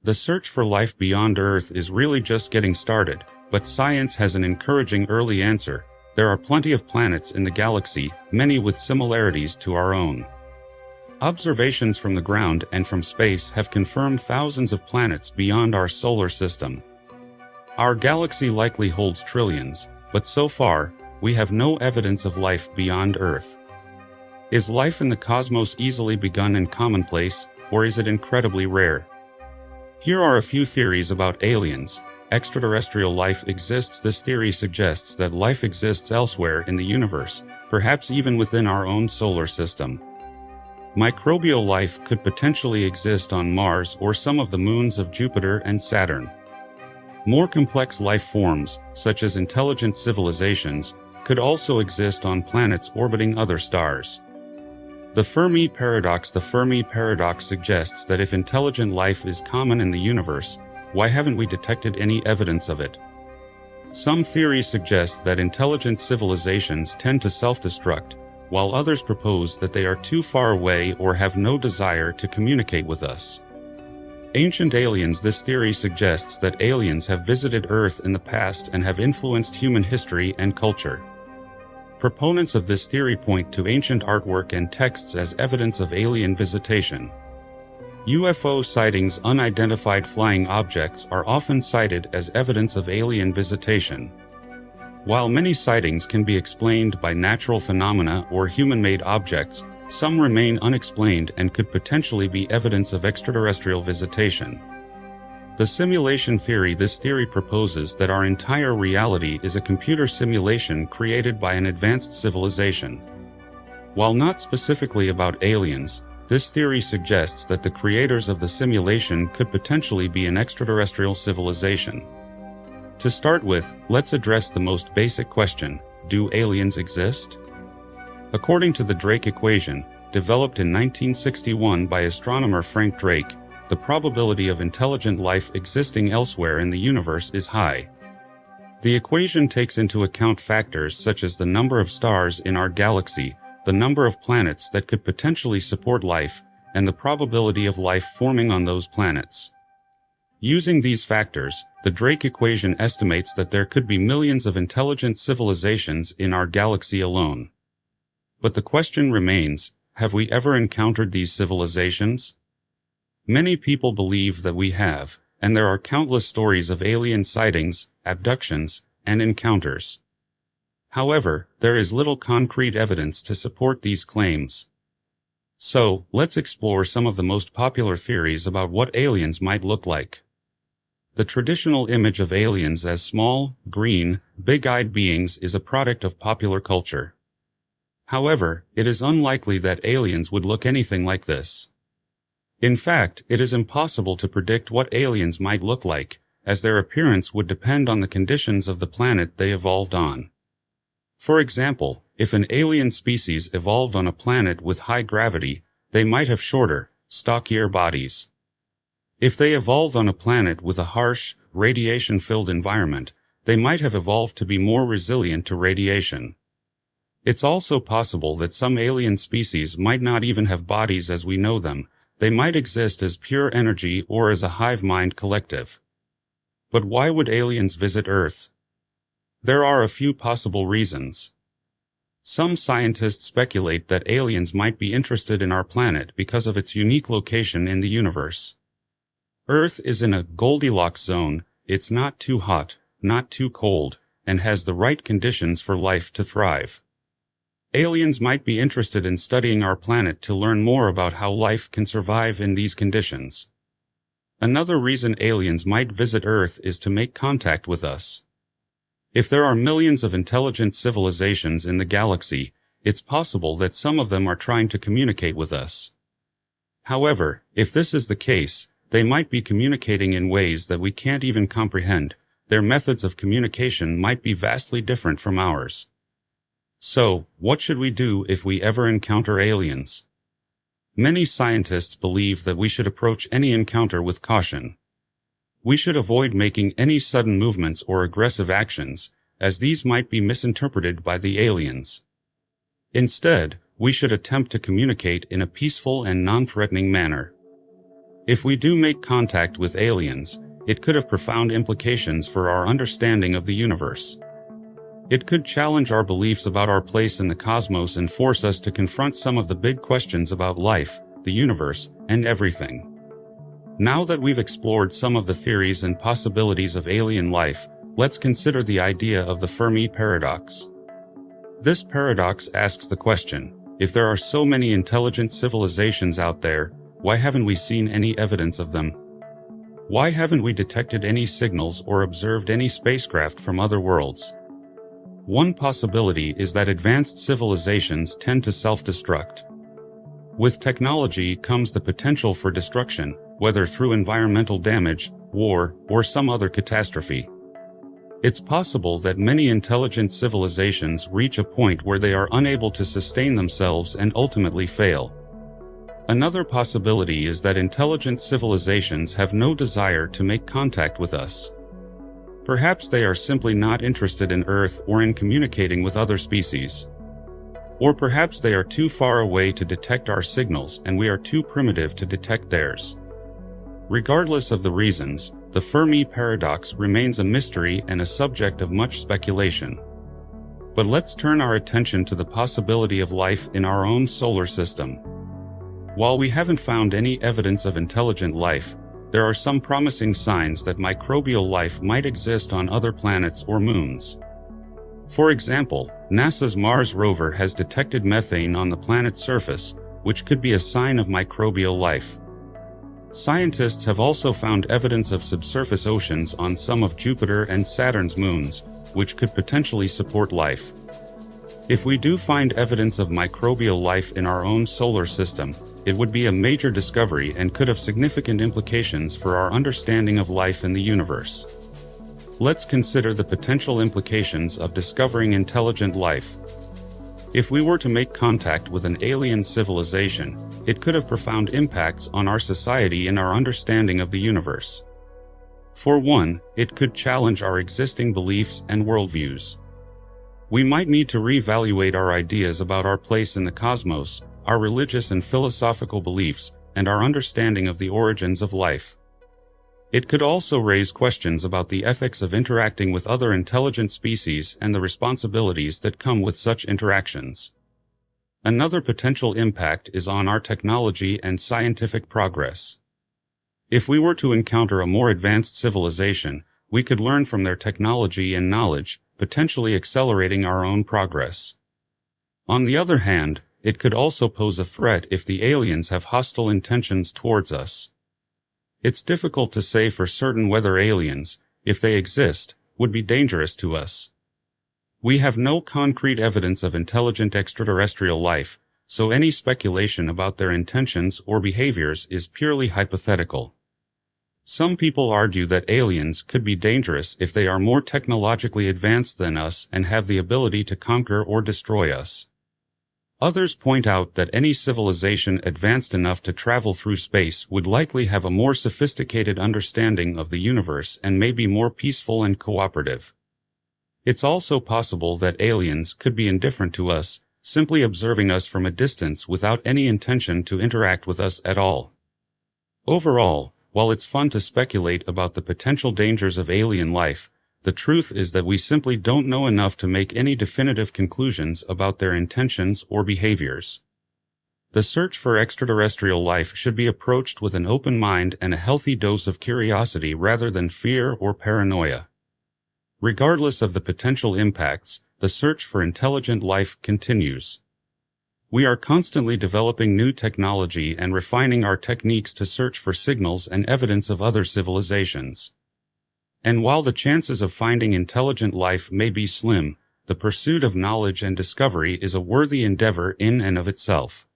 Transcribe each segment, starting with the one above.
The search for life beyond Earth is really just getting started, but science has an encouraging early answer. There are plenty of planets in the galaxy, many with similarities to our own. Observations from the ground and from space have confirmed thousands of planets beyond our solar system. Our galaxy likely holds trillions, but so far, we have no evidence of life beyond Earth. Is life in the cosmos easily begun and commonplace, or is it incredibly rare? Here are a few theories about aliens. Extraterrestrial life exists. This theory suggests that life exists elsewhere in the universe, perhaps even within our own solar system. Microbial life could potentially exist on Mars or some of the moons of Jupiter and Saturn. More complex life forms, such as intelligent civilizations, could also exist on planets orbiting other stars. The Fermi paradox. The Fermi paradox suggests that if intelligent life is common in the universe, why haven't we detected any evidence of it? Some theories suggest that intelligent civilizations tend to self-destruct, while others propose that they are too far away or have no desire to communicate with us. Ancient aliens. This theory suggests that aliens have visited Earth in the past and have influenced human history and culture. Proponents of this theory point to ancient artwork and texts as evidence of alien visitation. UFO sightings. Unidentified flying objects are often cited as evidence of alien visitation. While many sightings can be explained by natural phenomena or human-made objects, some remain unexplained and could potentially be evidence of extraterrestrial visitation. The simulation theory. This theory proposes that our entire reality is a computer simulation created by an advanced civilization. While not specifically about aliens, this theory suggests that the creators of the simulation could potentially be an extraterrestrial civilization. To start with, let's address the most basic question: do aliens exist? According to the Drake equation, developed in 1961 by astronomer Frank Drake, the probability of intelligent life existing elsewhere in the universe is high. The equation takes into account factors such as the number of stars in our galaxy, the number of planets that could potentially support life, and the probability of life forming on those planets. Using these factors, the Drake equation estimates that there could be millions of intelligent civilizations in our galaxy alone. But the question remains, have we ever encountered these civilizations? Many people believe that we have, and there are countless stories of alien sightings, abductions, and encounters. However, there is little concrete evidence to support these claims. So, let's explore some of the most popular theories about what aliens might look like. The traditional image of aliens as small, green, big-eyed beings is a product of popular culture. However, it is unlikely that aliens would look anything like this. In fact, it is impossible to predict what aliens might look like, as their appearance would depend on the conditions of the planet they evolved on. For example, if an alien species evolved on a planet with high gravity, they might have shorter, stockier bodies. If they evolved on a planet with a harsh, radiation-filled environment, they might have evolved to be more resilient to radiation. It's also possible that some alien species might not even have bodies as we know them. They might exist as pure energy or as a hive mind collective. But why would aliens visit Earth? There are a few possible reasons. Some scientists speculate that aliens might be interested in our planet because of its unique location in the universe. Earth is in a Goldilocks zone. It's not too hot, not too cold, and has the right conditions for life to thrive. Aliens might be interested in studying our planet to learn more about how life can survive in these conditions. Another reason aliens might visit Earth is to make contact with us. If there are millions of intelligent civilizations in the galaxy, it's possible that some of them are trying to communicate with us. However, if this is the case, they might be communicating in ways that we can't even comprehend. Their methods of communication might be vastly different from ours. So, what should we do if we ever encounter aliens? Many scientists believe that we should approach any encounter with caution. We should avoid making any sudden movements or aggressive actions, as these might be misinterpreted by the aliens. Instead, we should attempt to communicate in a peaceful and non-threatening manner. If we do make contact with aliens, it could have profound implications for our understanding of the universe. It could challenge our beliefs about our place in the cosmos and force us to confront some of the big questions about life, the universe, and everything. Now that we've explored some of the theories and possibilities of alien life, let's consider the idea of the Fermi paradox. This paradox asks the question, if there are so many intelligent civilizations out there, why haven't we seen any evidence of them? Why haven't we detected any signals or observed any spacecraft from other worlds? One possibility is that advanced civilizations tend to self-destruct. With technology comes the potential for destruction, whether through environmental damage, war, or some other catastrophe. It's possible that many intelligent civilizations reach a point where they are unable to sustain themselves and ultimately fail. Another possibility is that intelligent civilizations have no desire to make contact with us. Perhaps they are simply not interested in Earth or in communicating with other species. Or perhaps they are too far away to detect our signals and we are too primitive to detect theirs. Regardless of the reasons, the Fermi paradox remains a mystery and a subject of much speculation. But let's turn our attention to the possibility of life in our own solar system. While we haven't found any evidence of intelligent life, there are some promising signs that microbial life might exist on other planets or moons. For example, NASA's Mars rover has detected methane on the planet's surface, which could be a sign of microbial life. Scientists have also found evidence of subsurface oceans on some of Jupiter and Saturn's moons, which could potentially support life. If we do find evidence of microbial life in our own solar system, it would be a major discovery and could have significant implications for our understanding of life in the universe. Let's consider the potential implications of discovering intelligent life. If we were to make contact with an alien civilization, it could have profound impacts on our society and our understanding of the universe. For one, it could challenge our existing beliefs and worldviews. We might need to reevaluate our ideas about our place in the cosmos, our religious and philosophical beliefs, and our understanding of the origins of life. It could also raise questions about the ethics of interacting with other intelligent species and the responsibilities that come with such interactions. Another potential impact is on our technology and scientific progress. If we were to encounter a more advanced civilization, we could learn from their technology and knowledge, potentially accelerating our own progress. On the other hand, it could also pose a threat if the aliens have hostile intentions towards us. It's difficult to say for certain whether aliens, if they exist, would be dangerous to us. We have no concrete evidence of intelligent extraterrestrial life, so any speculation about their intentions or behaviors is purely hypothetical. Some people argue that aliens could be dangerous if they are more technologically advanced than us and have the ability to conquer or destroy us. Others point out that any civilization advanced enough to travel through space would likely have a more sophisticated understanding of the universe and may be more peaceful and cooperative. It's also possible that aliens could be indifferent to us, simply observing us from a distance without any intention to interact with us at all. Overall, while it's fun to speculate about the potential dangers of alien life, the truth is that we simply don't know enough to make any definitive conclusions about their intentions or behaviors. The search for extraterrestrial life should be approached with an open mind and a healthy dose of curiosity rather than fear or paranoia. Regardless of the potential impacts, the search for intelligent life continues. We are constantly developing new technology and refining our techniques to search for signals and evidence of other civilizations. And while the chances of finding intelligent life may be slim, the pursuit of knowledge and discovery is a worthy endeavor in and of itself.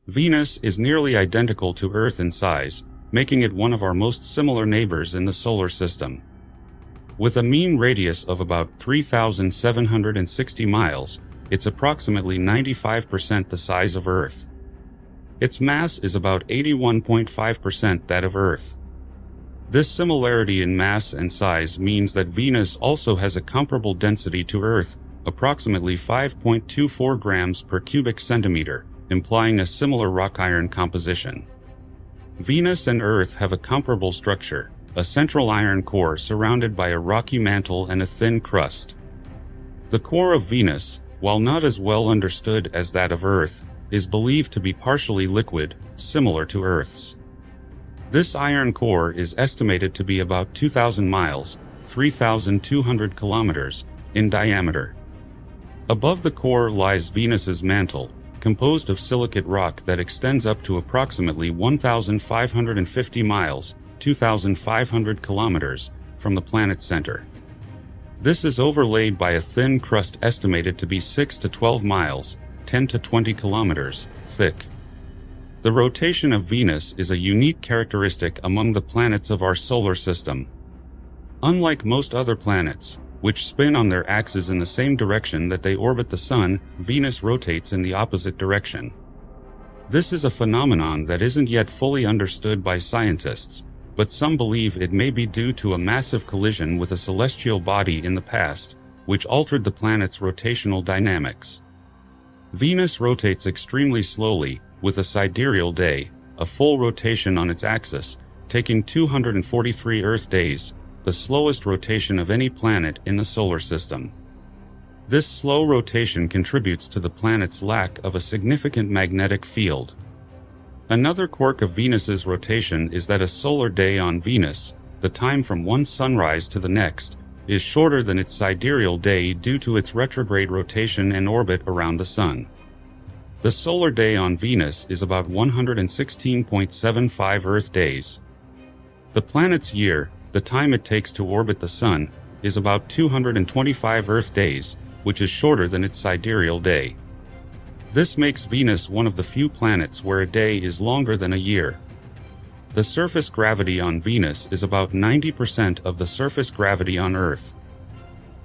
Venus is nearly identical to Earth in size, making it one of our most similar neighbors in the solar system. With a mean radius of about 3,760 miles, it's approximately 95% the size of Earth. Its mass is about 81.5% that of Earth. This similarity in mass and size means that Venus also has a comparable density to Earth, approximately 5.24 grams per cubic centimeter, implying a similar rock-iron composition. Venus and Earth have a comparable structure, a central iron core surrounded by a rocky mantle and a thin crust. The core of Venus, while not as well understood as that of Earth, is believed to be partially liquid, similar to Earth's. This iron core is estimated to be about 2,000 miles, 3,200 kilometers, in diameter. Above the core lies Venus's mantle, composed of silicate rock that extends up to approximately 1,550 miles, 2,500 kilometers, from the planet's center. This is overlaid by a thin crust estimated to be 6 to 12 miles, 10 to 20 kilometers, thick. The rotation of Venus is a unique characteristic among the planets of our solar system. Unlike most other planets, which spin on their axes in the same direction that they orbit the Sun, Venus rotates in the opposite direction. This is a phenomenon that isn't yet fully understood by scientists, but some believe it may be due to a massive collision with a celestial body in the past, which altered the planet's rotational dynamics. Venus rotates extremely slowly, with a sidereal day, a full rotation on its axis, taking 243 Earth days, the slowest rotation of any planet in the solar system. This slow rotation contributes to the planet's lack of a significant magnetic field. Another quirk of Venus's rotation is that a solar day on Venus, the time from one sunrise to the next, is shorter than its sidereal day due to its retrograde rotation and orbit around the Sun. The solar day on Venus is about 116.75 Earth days. The planet's year, the time it takes to orbit the Sun, is about 225 Earth days, which is shorter than its sidereal day. This makes Venus one of the few planets where a day is longer than a year. The surface gravity on Venus is about 90% of the surface gravity on Earth.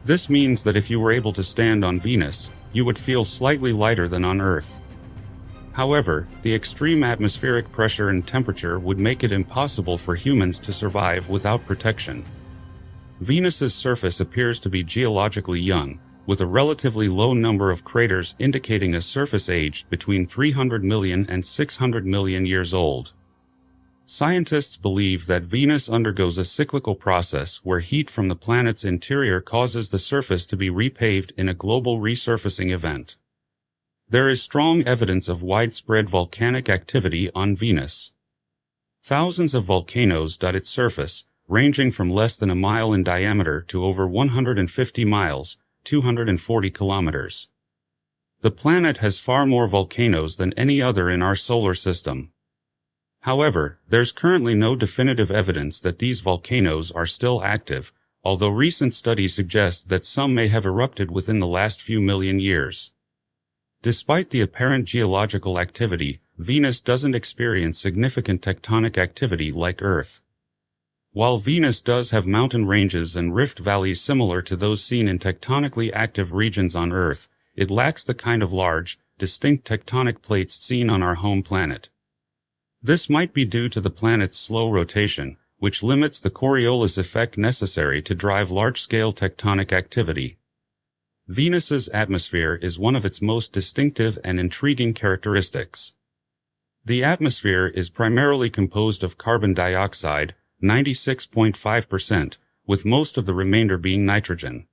This means that if you were able to stand on Venus, you would feel slightly lighter than on Earth. However, the extreme atmospheric pressure and temperature would make it impossible for humans to survive without protection. Venus's surface appears to be geologically young, with a relatively low number of craters indicating a surface age between 300 million and 600 million years old. Scientists believe that Venus undergoes a cyclical process where heat from the planet's interior causes the surface to be repaved in a global resurfacing event. There is strong evidence of widespread volcanic activity on Venus. Thousands of volcanoes dot its surface, ranging from less than a mile in diameter to over 150 miles, 240 kilometers. The planet has far more volcanoes than any other in our solar system. However, there's currently no definitive evidence that these volcanoes are still active, although recent studies suggest that some may have erupted within the last few million years. Despite the apparent geological activity, Venus doesn't experience significant tectonic activity like Earth. While Venus does have mountain ranges and rift valleys similar to those seen in tectonically active regions on Earth, it lacks the kind of large, distinct tectonic plates seen on our home planet. This might be due to the planet's slow rotation, which limits the Coriolis effect necessary to drive large-scale tectonic activity. Venus's atmosphere is one of its most distinctive and intriguing characteristics. The atmosphere is primarily composed of carbon dioxide, 96.5%, with most of the remainder being nitrogen.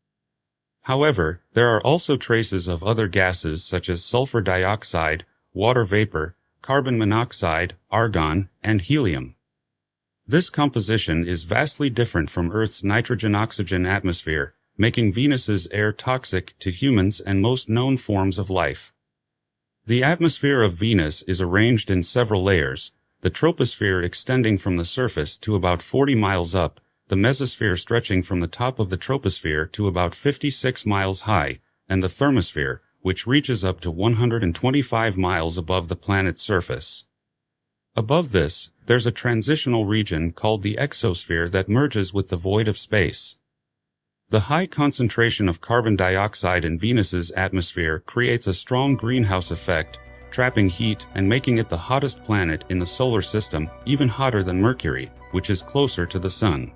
However, there are also traces of other gases such as sulfur dioxide, water vapor, carbon monoxide, argon, and helium. This composition is vastly different from Earth's nitrogen-oxygen atmosphere, making Venus's air toxic to humans and most known forms of life. The atmosphere of Venus is arranged in several layers, the troposphere extending from the surface to about 40 miles up, the mesosphere stretching from the top of the troposphere to about 56 miles high, and the thermosphere, which reaches up to 125 miles above the planet's surface. Above this, there's a transitional region called the exosphere that merges with the void of space. The high concentration of carbon dioxide in Venus's atmosphere creates a strong greenhouse effect, trapping heat and making it the hottest planet in the solar system, even hotter than Mercury, which is closer to the Sun.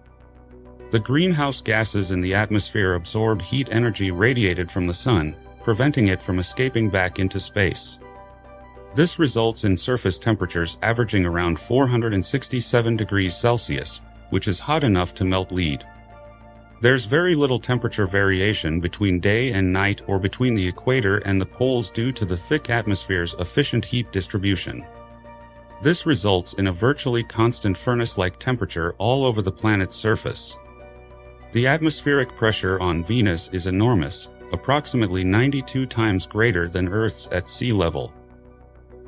The greenhouse gases in the atmosphere absorb heat energy radiated from the Sun, preventing it from escaping back into space. This results in surface temperatures averaging around 467 degrees Celsius, which is hot enough to melt lead. There's very little temperature variation between day and night or between the equator and the poles due to the thick atmosphere's efficient heat distribution. This results in a virtually constant furnace-like temperature all over the planet's surface. The atmospheric pressure on Venus is enormous, approximately 92 times greater than Earth's at sea level.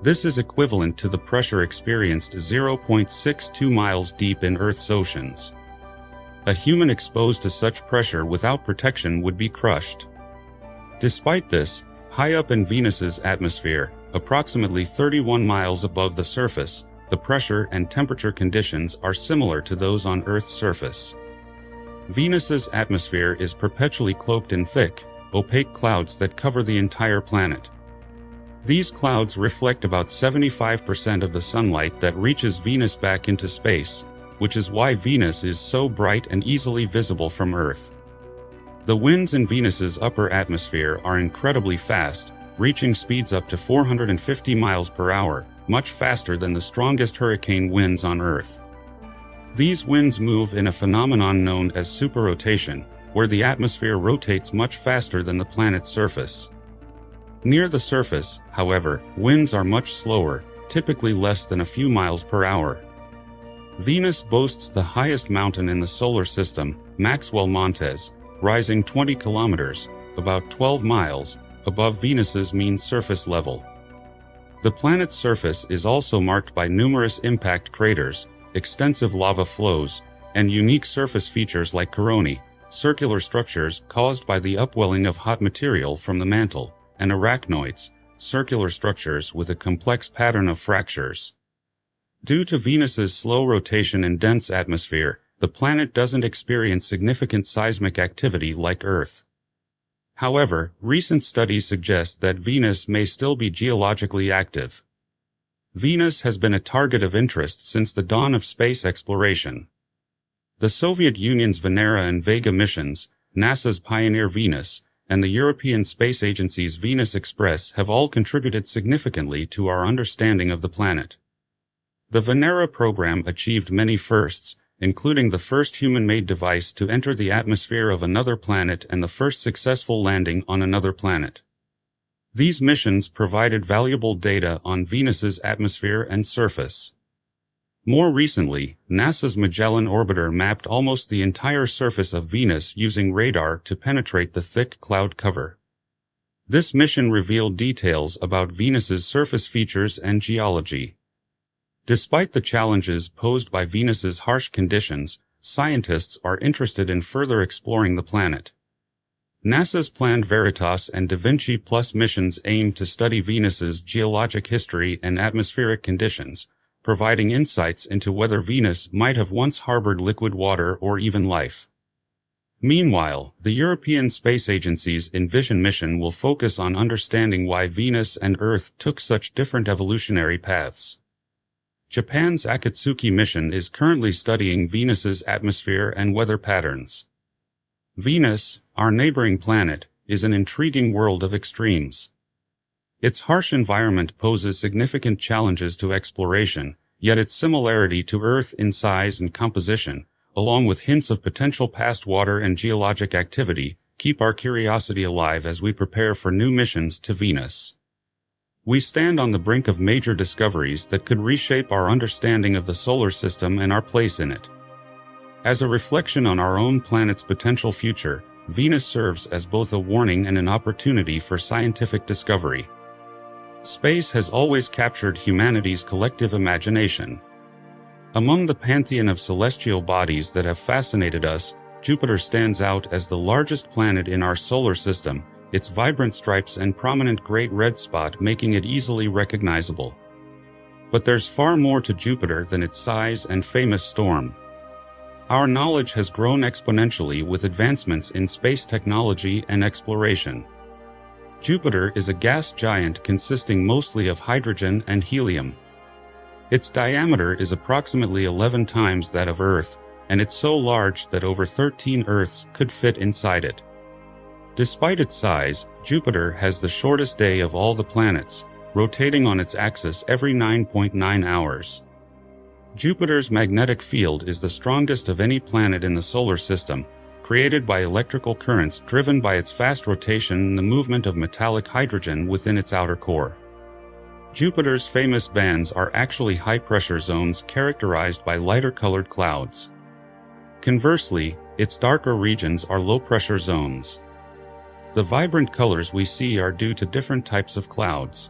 This is equivalent to the pressure experienced 0.62 miles deep in Earth's oceans. A human exposed to such pressure without protection would be crushed. Despite this, high up in Venus's atmosphere, approximately 31 miles above the surface, the pressure and temperature conditions are similar to those on Earth's surface. Venus's atmosphere is perpetually cloaked in thick, opaque clouds that cover the entire planet. These clouds reflect about 75% of the sunlight that reaches Venus back into space, which is why Venus is so bright and easily visible from Earth. The winds in Venus's upper atmosphere are incredibly fast, reaching speeds up to 450 miles per hour, much faster than the strongest hurricane winds on Earth. These winds move in a phenomenon known as superrotation, where the atmosphere rotates much faster than the planet's surface. Near the surface, however, winds are much slower, typically less than a few miles per hour. Venus boasts the highest mountain in the solar system, Maxwell Montes, rising 20 kilometers, about 12 miles, above Venus's mean surface level. The planet's surface is also marked by numerous impact craters, extensive lava flows, and unique surface features like coronae, circular structures caused by the upwelling of hot material from the mantle, and arachnoids, circular structures with a complex pattern of fractures. Due to Venus's slow rotation and dense atmosphere, the planet doesn't experience significant seismic activity like Earth. However, recent studies suggest that Venus may still be geologically active. Venus has been a target of interest since the dawn of space exploration. The Soviet Union's Venera and Vega missions, NASA's Pioneer Venus, and the European Space Agency's Venus Express have all contributed significantly to our understanding of the planet. The Venera program achieved many firsts, including the first human-made device to enter the atmosphere of another planet and the first successful landing on another planet. These missions provided valuable data on Venus's atmosphere and surface. More recently, NASA's Magellan orbiter mapped almost the entire surface of Venus using radar to penetrate the thick cloud cover. This mission revealed details about Venus's surface features and geology. Despite the challenges posed by Venus's harsh conditions, scientists are interested in further exploring the planet. NASA's planned Veritas and Da Vinci Plus missions aim to study Venus's geologic history and atmospheric conditions, providing insights into whether Venus might have once harbored liquid water or even life. Meanwhile, the European Space Agency's Envision mission will focus on understanding why Venus and Earth took such different evolutionary paths. Japan's Akatsuki mission is currently studying Venus's atmosphere and weather patterns. Venus, our neighboring planet, is an intriguing world of extremes. Its harsh environment poses significant challenges to exploration, yet its similarity to Earth in size and composition, along with hints of potential past water and geologic activity, keep our curiosity alive as we prepare for new missions to Venus. We stand on the brink of major discoveries that could reshape our understanding of the solar system and our place in it. As a reflection on our own planet's potential future, Venus serves as both a warning and an opportunity for scientific discovery. Space has always captured humanity's collective imagination. Among the pantheon of celestial bodies that have fascinated us, Jupiter stands out as the largest planet in our solar system, its vibrant stripes and prominent great red spot making it easily recognizable. But there's far more to Jupiter than its size and famous storm. Our knowledge has grown exponentially with advancements in space technology and exploration. Jupiter is a gas giant consisting mostly of hydrogen and helium. Its diameter is approximately 11 times that of Earth, and it's so large that over 13 Earths could fit inside it. Despite its size, Jupiter has the shortest day of all the planets, rotating on its axis every 9.9 hours. Jupiter's magnetic field is the strongest of any planet in the solar system, created by electrical currents driven by its fast rotation and the movement of metallic hydrogen within its outer core. Jupiter's famous bands are actually high-pressure zones characterized by lighter-colored clouds. Conversely, its darker regions are low-pressure zones. The vibrant colors we see are due to different types of clouds.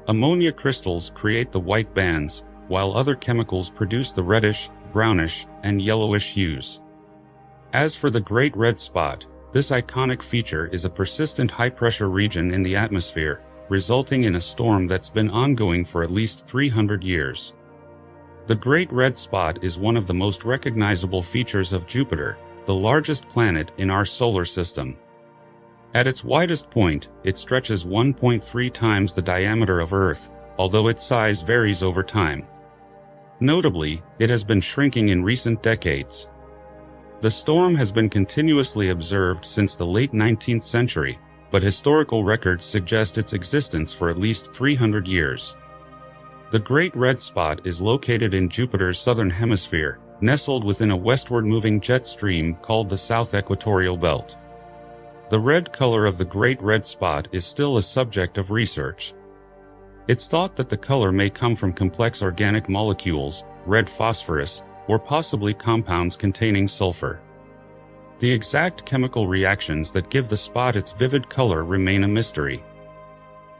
Ammonia crystals create the white bands, while other chemicals produce the reddish, brownish, and yellowish hues. As for the Great Red Spot, this iconic feature is a persistent high-pressure region in the atmosphere, resulting in a storm that's been ongoing for at least 300 years. The Great Red Spot is one of the most recognizable features of Jupiter, the largest planet in our solar system. At its widest point, it stretches 1.3 times the diameter of Earth, although its size varies over time. Notably, it has been shrinking in recent decades. The storm has been continuously observed since the late 19th century, but historical records suggest its existence for at least 300 years. The Great Red Spot is located in Jupiter's southern hemisphere, nestled within a westward-moving jet stream called the South Equatorial Belt. The red color of the Great Red Spot is still a subject of research. It's thought that the color may come from complex organic molecules, red phosphorus, or possibly compounds containing sulfur. The exact chemical reactions that give the spot its vivid color remain a mystery.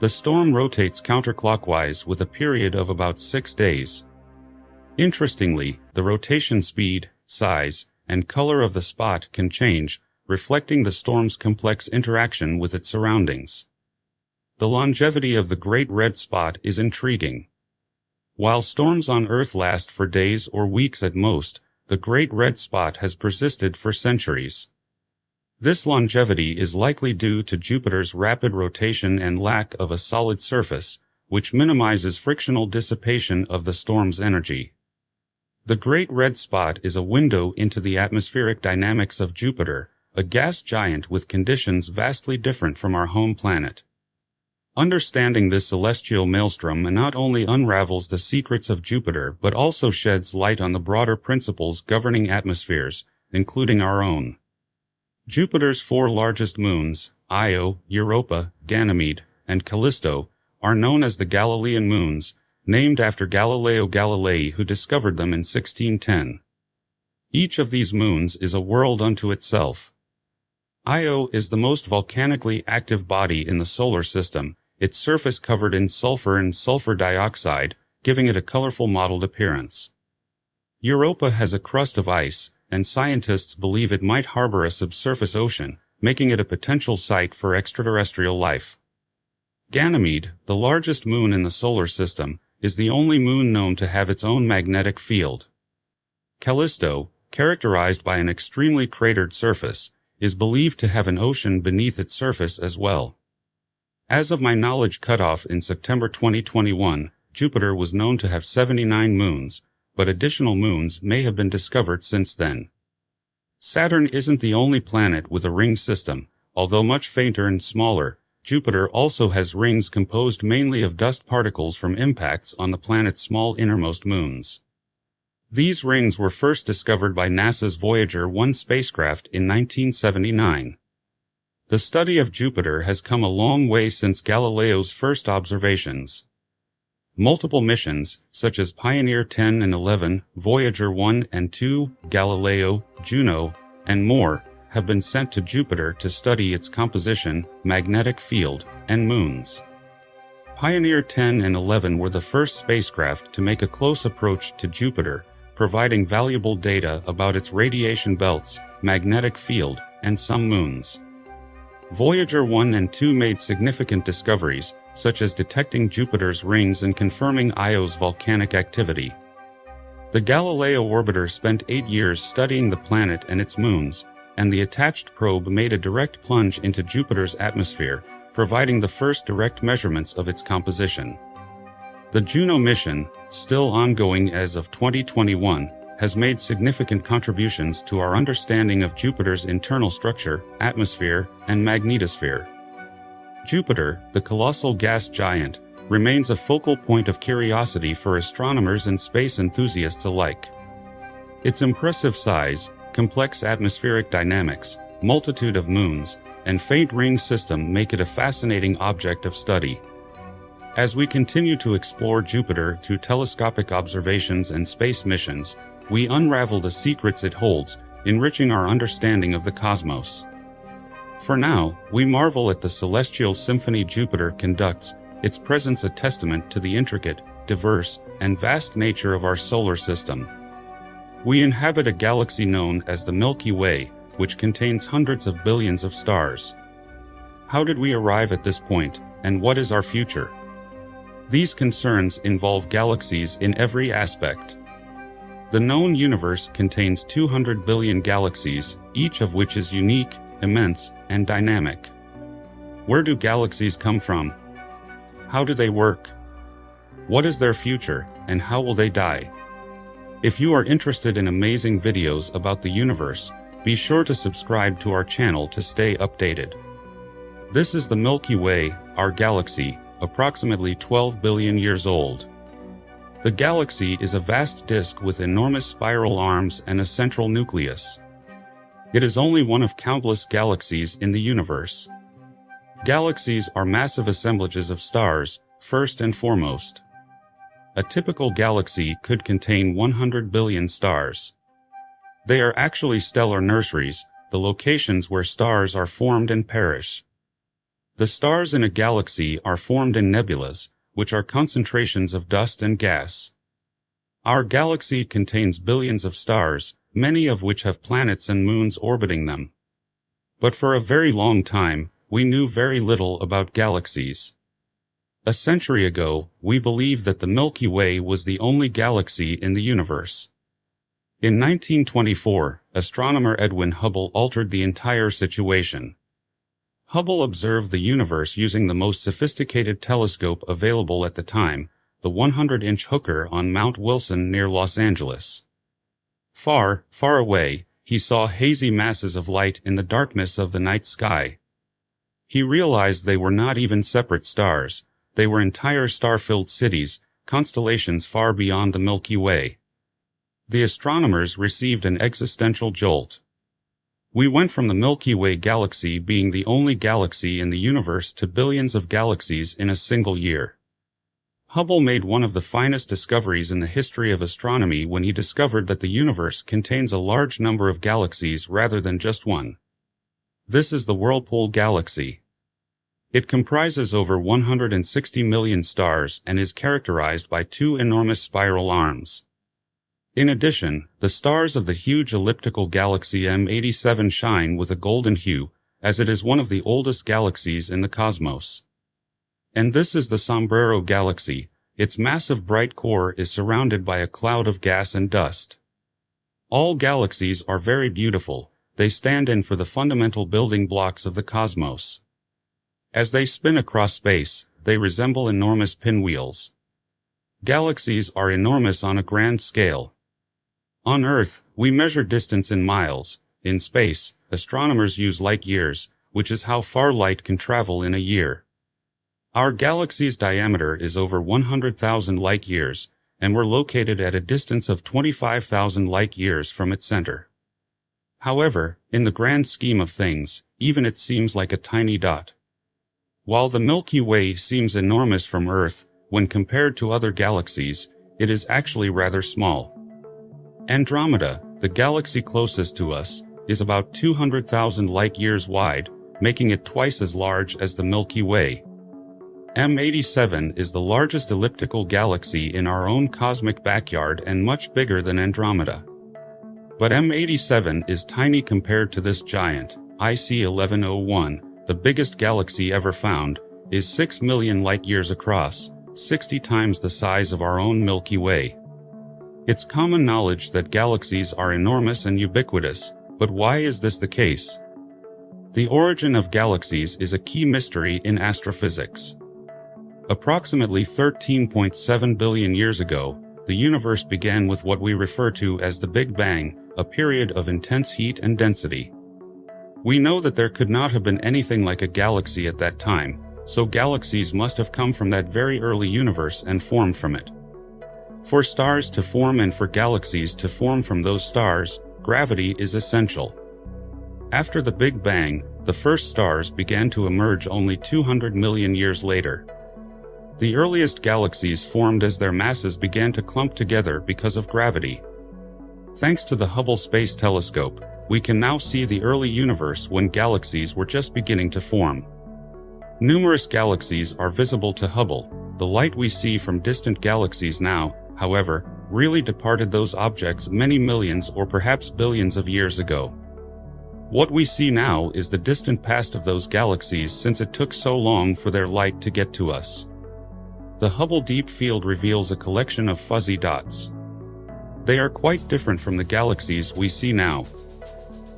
The storm rotates counterclockwise with a period of about 6 days. Interestingly, the rotation speed, size, and color of the spot can change, reflecting the storm's complex interaction with its surroundings. The longevity of the Great Red Spot is intriguing. While storms on Earth last for days or weeks at most, the Great Red Spot has persisted for centuries. This longevity is likely due to Jupiter's rapid rotation and lack of a solid surface, which minimizes frictional dissipation of the storm's energy. The Great Red Spot is a window into the atmospheric dynamics of Jupiter, a gas giant with conditions vastly different from our home planet. Understanding this celestial maelstrom not only unravels the secrets of Jupiter but also sheds light on the broader principles governing atmospheres, including our own. Jupiter's 4 largest moons, Io, Europa, Ganymede, and Callisto, are known as the Galilean moons, named after Galileo Galilei, who discovered them in 1610. Each of these moons is a world unto itself. Io is the most volcanically active body in the solar system, its surface covered in sulfur and sulfur dioxide, giving it a colorful mottled appearance. Europa has a crust of ice, and scientists believe it might harbor a subsurface ocean, making it a potential site for extraterrestrial life. Ganymede, the largest moon in the solar system, is the only moon known to have its own magnetic field. Callisto, characterized by an extremely cratered surface, is believed to have an ocean beneath its surface as well. As of my knowledge cutoff in September 2021, Jupiter was known to have 79 moons, but additional moons may have been discovered since then. Saturn isn't the only planet with a ring system. Although much fainter and smaller, Jupiter also has rings composed mainly of dust particles from impacts on the planet's small innermost moons. These rings were first discovered by NASA's Voyager 1 spacecraft in 1979. The study of Jupiter has come a long way since Galileo's first observations. Multiple missions, such as Pioneer 10 and 11, Voyager 1 and 2, Galileo, Juno, and more, have been sent to Jupiter to study its composition, magnetic field, and moons. Pioneer 10 and 11 were the first spacecraft to make a close approach to Jupiter, providing valuable data about its radiation belts, magnetic field, and some moons. Voyager 1 and 2 made significant discoveries, such as detecting Jupiter's rings and confirming Io's volcanic activity. The Galileo orbiter spent 8 years studying the planet and its moons, and the attached probe made a direct plunge into Jupiter's atmosphere, providing the first direct measurements of its composition. The Juno mission, still ongoing as of 2021, has made significant contributions to our understanding of Jupiter's internal structure, atmosphere, and magnetosphere. Jupiter, the colossal gas giant, remains a focal point of curiosity for astronomers and space enthusiasts alike. Its impressive size, complex atmospheric dynamics, multitude of moons, and faint ring system make it a fascinating object of study. As we continue to explore Jupiter through telescopic observations and space missions, we unravel the secrets it holds, enriching our understanding of the cosmos. For now, we marvel at the celestial symphony Jupiter conducts, its presence a testament to the intricate, diverse, and vast nature of our solar system. We inhabit a galaxy known as the Milky Way, which contains hundreds of billions of stars. How did we arrive at this point, and what is our future? These concerns involve galaxies in every aspect. The known universe contains 200 billion galaxies, each of which is unique, immense, and dynamic. Where do galaxies come from? How do they work? What is their future, and how will they die? If you are interested in amazing videos about the universe, be sure to subscribe to our channel to stay updated. This is the Milky Way, our galaxy, approximately 12 billion years old. The galaxy is a vast disk with enormous spiral arms and a central nucleus. It is only one of countless galaxies in the universe. Galaxies are massive assemblages of stars, first and foremost. A typical galaxy could contain 100 billion stars. They are actually stellar nurseries, the locations where stars are formed and perish. The stars in a galaxy are formed in nebulas, which are concentrations of dust and gas. Our galaxy contains billions of stars, many of which have planets and moons orbiting them. But for a very long time, we knew very little about galaxies. A century ago, we believed that the Milky Way was the only galaxy in the universe. In 1924, astronomer Edwin Hubble altered the entire situation. Hubble observed the universe using the most sophisticated telescope available at the time, the 100-inch Hooker on Mount Wilson near Los Angeles. Far, far away, he saw hazy masses of light in the darkness of the night sky. He realized they were not even separate stars, they were entire star-filled cities, constellations far beyond the Milky Way. The astronomers received an existential jolt. We went from the Milky Way galaxy being the only galaxy in the universe to billions of galaxies in a single year. Hubble made one of the finest discoveries in the history of astronomy when he discovered that the universe contains a large number of galaxies rather than just one. This is the Whirlpool Galaxy. It comprises over 160 million stars and is characterized by two enormous spiral arms. In addition, the stars of the huge elliptical galaxy M87 shine with a golden hue, as it is one of the oldest galaxies in the cosmos. And this is the Sombrero Galaxy. Its massive bright core is surrounded by a cloud of gas and dust. All galaxies are very beautiful. They stand in for the fundamental building blocks of the cosmos. As they spin across space, they resemble enormous pinwheels. Galaxies are enormous on a grand scale. On Earth, we measure distance in miles. In space, astronomers use light years, which is how far light can travel in a year. Our galaxy's diameter is over 100,000 light years, and we're located at a distance of 25,000 light years from its center. However, in the grand scheme of things, even it seems like a tiny dot. While the Milky Way seems enormous from Earth, when compared to other galaxies, it is actually rather small. Andromeda, the galaxy closest to us, is about 200,000 light-years wide, making it twice as large as the Milky Way. M87 is the largest elliptical galaxy in our own cosmic backyard and much bigger than Andromeda. But M87 is tiny compared to this giant. IC 1101, the biggest galaxy ever found, is 6 million light-years across, 60 times the size of our own Milky Way. It's common knowledge that galaxies are enormous and ubiquitous, but why is this the case? The origin of galaxies is a key mystery in astrophysics. Approximately 13.7 billion years ago, the universe began with what we refer to as the Big Bang, a period of intense heat and density. We know that there could not have been anything like a galaxy at that time, so galaxies must have come from that very early universe and formed from it. For stars to form and for galaxies to form from those stars, gravity is essential. After the Big Bang, the first stars began to emerge only 200 million years later. The earliest galaxies formed as their masses began to clump together because of gravity. Thanks to the Hubble Space Telescope, we can now see the early universe when galaxies were just beginning to form. Numerous galaxies are visible to Hubble. The light we see from distant galaxies now, however, really departed those objects many millions or perhaps billions of years ago. What we see now is the distant past of those galaxies since it took so long for their light to get to us. The Hubble Deep Field reveals a collection of fuzzy dots. They are quite different from the galaxies we see now.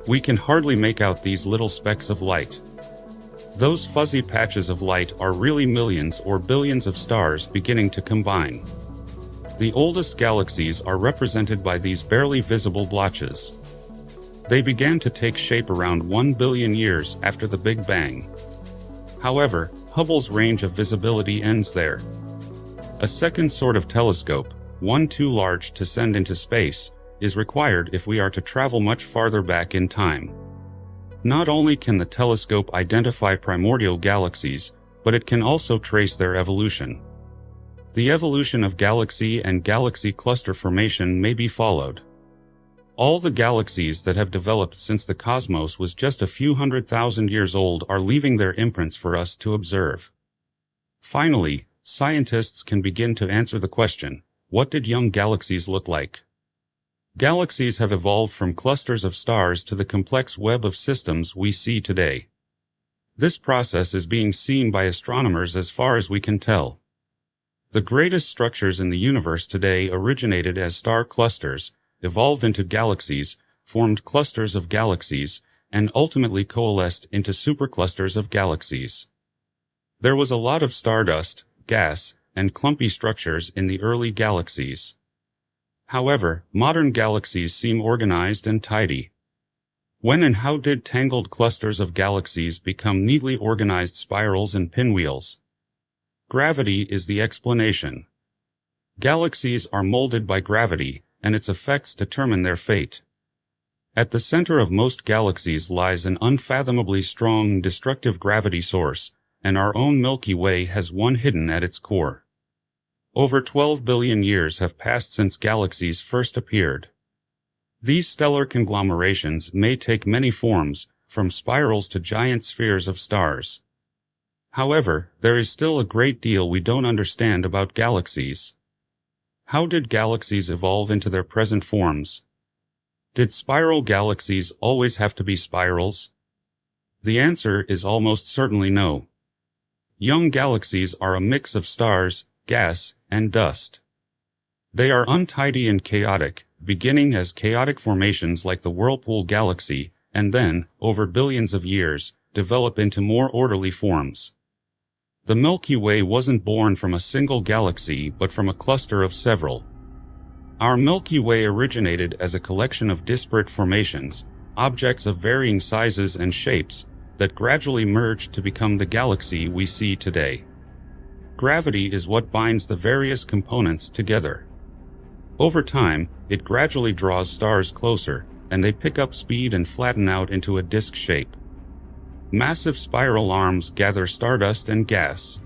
We can hardly make out these little specks of light. Those fuzzy patches of light are really millions or billions of stars beginning to combine. The oldest galaxies are represented by these barely visible blotches. They began to take shape around 1 billion years after the Big Bang. However, Hubble's range of visibility ends there. A second sort of telescope, one too large to send into space, is required if we are to travel much farther back in time. Not only can the telescope identify primordial galaxies, but it can also trace their evolution. The evolution of galaxy and galaxy cluster formation may be followed. All the galaxies that have developed since the cosmos was just a few 100,000 years old are leaving their imprints for us to observe. Finally, scientists can begin to answer the question, what did young galaxies look like? Galaxies have evolved from clusters of stars to the complex web of systems we see today. This process is being seen by astronomers as far as we can tell. The greatest structures in the universe today originated as star clusters, evolved into galaxies, formed clusters of galaxies, and ultimately coalesced into superclusters of galaxies. There was a lot of stardust, gas, and clumpy structures in the early galaxies. However, modern galaxies seem organized and tidy. When and how did tangled clusters of galaxies become neatly organized spirals and pinwheels? Gravity is the explanation. Galaxies are molded by gravity, and its effects determine their fate. At the center of most galaxies lies an unfathomably strong destructive gravity source, and our own Milky Way has one hidden at its core. Over 12 billion years have passed since galaxies first appeared. These stellar conglomerations may take many forms, from spirals to giant spheres of stars. However, there is still a great deal we don't understand about galaxies. How did galaxies evolve into their present forms? Did spiral galaxies always have to be spirals? The answer is almost certainly no. Young galaxies are a mix of stars, gas, and dust. They are untidy and chaotic, beginning as chaotic formations like the Whirlpool Galaxy, and then, over billions of years, develop into more orderly forms. The Milky Way wasn't born from a single galaxy but from a cluster of several. Our Milky Way originated as a collection of disparate formations, objects of varying sizes and shapes, that gradually merged to become the galaxy we see today. Gravity is what binds the various components together. Over time, it gradually draws stars closer, and they pick up speed and flatten out into a disk shape. Massive spiral arms gather stardust and gas.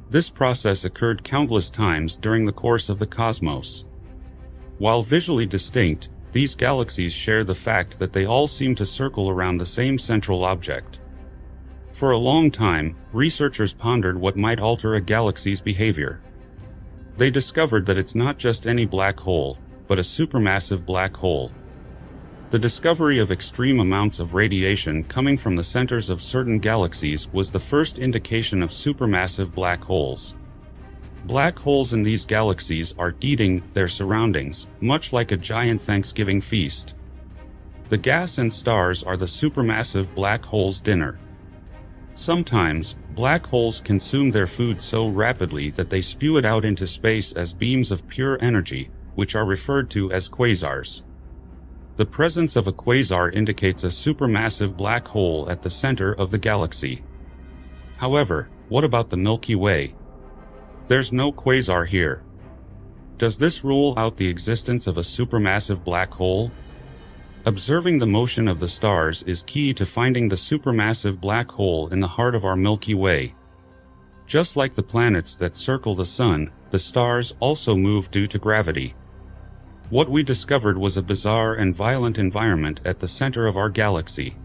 This process occurred countless times during the course of the cosmos. While visually distinct, these galaxies share the fact that they all seem to circle around the same central object. For a long time, researchers pondered what might alter a galaxy's behavior. They discovered that it's not just any black hole, but a supermassive black hole. The discovery of extreme amounts of radiation coming from the centers of certain galaxies was the first indication of supermassive black holes. Black holes in these galaxies are eating their surroundings, much like a giant Thanksgiving feast. The gas and stars are the supermassive black hole's dinner. Sometimes, black holes consume their food so rapidly that they spew it out into space as beams of pure energy, which are referred to as quasars. The presence of a quasar indicates a supermassive black hole at the center of the galaxy. However, what about the Milky Way? There's no quasar here. Does this rule out the existence of a supermassive black hole? Observing the motion of the stars is key to finding the supermassive black hole in the heart of our Milky Way. Just like the planets that circle the Sun, the stars also move due to gravity. What we discovered was a bizarre and violent environment at the center of our galaxy.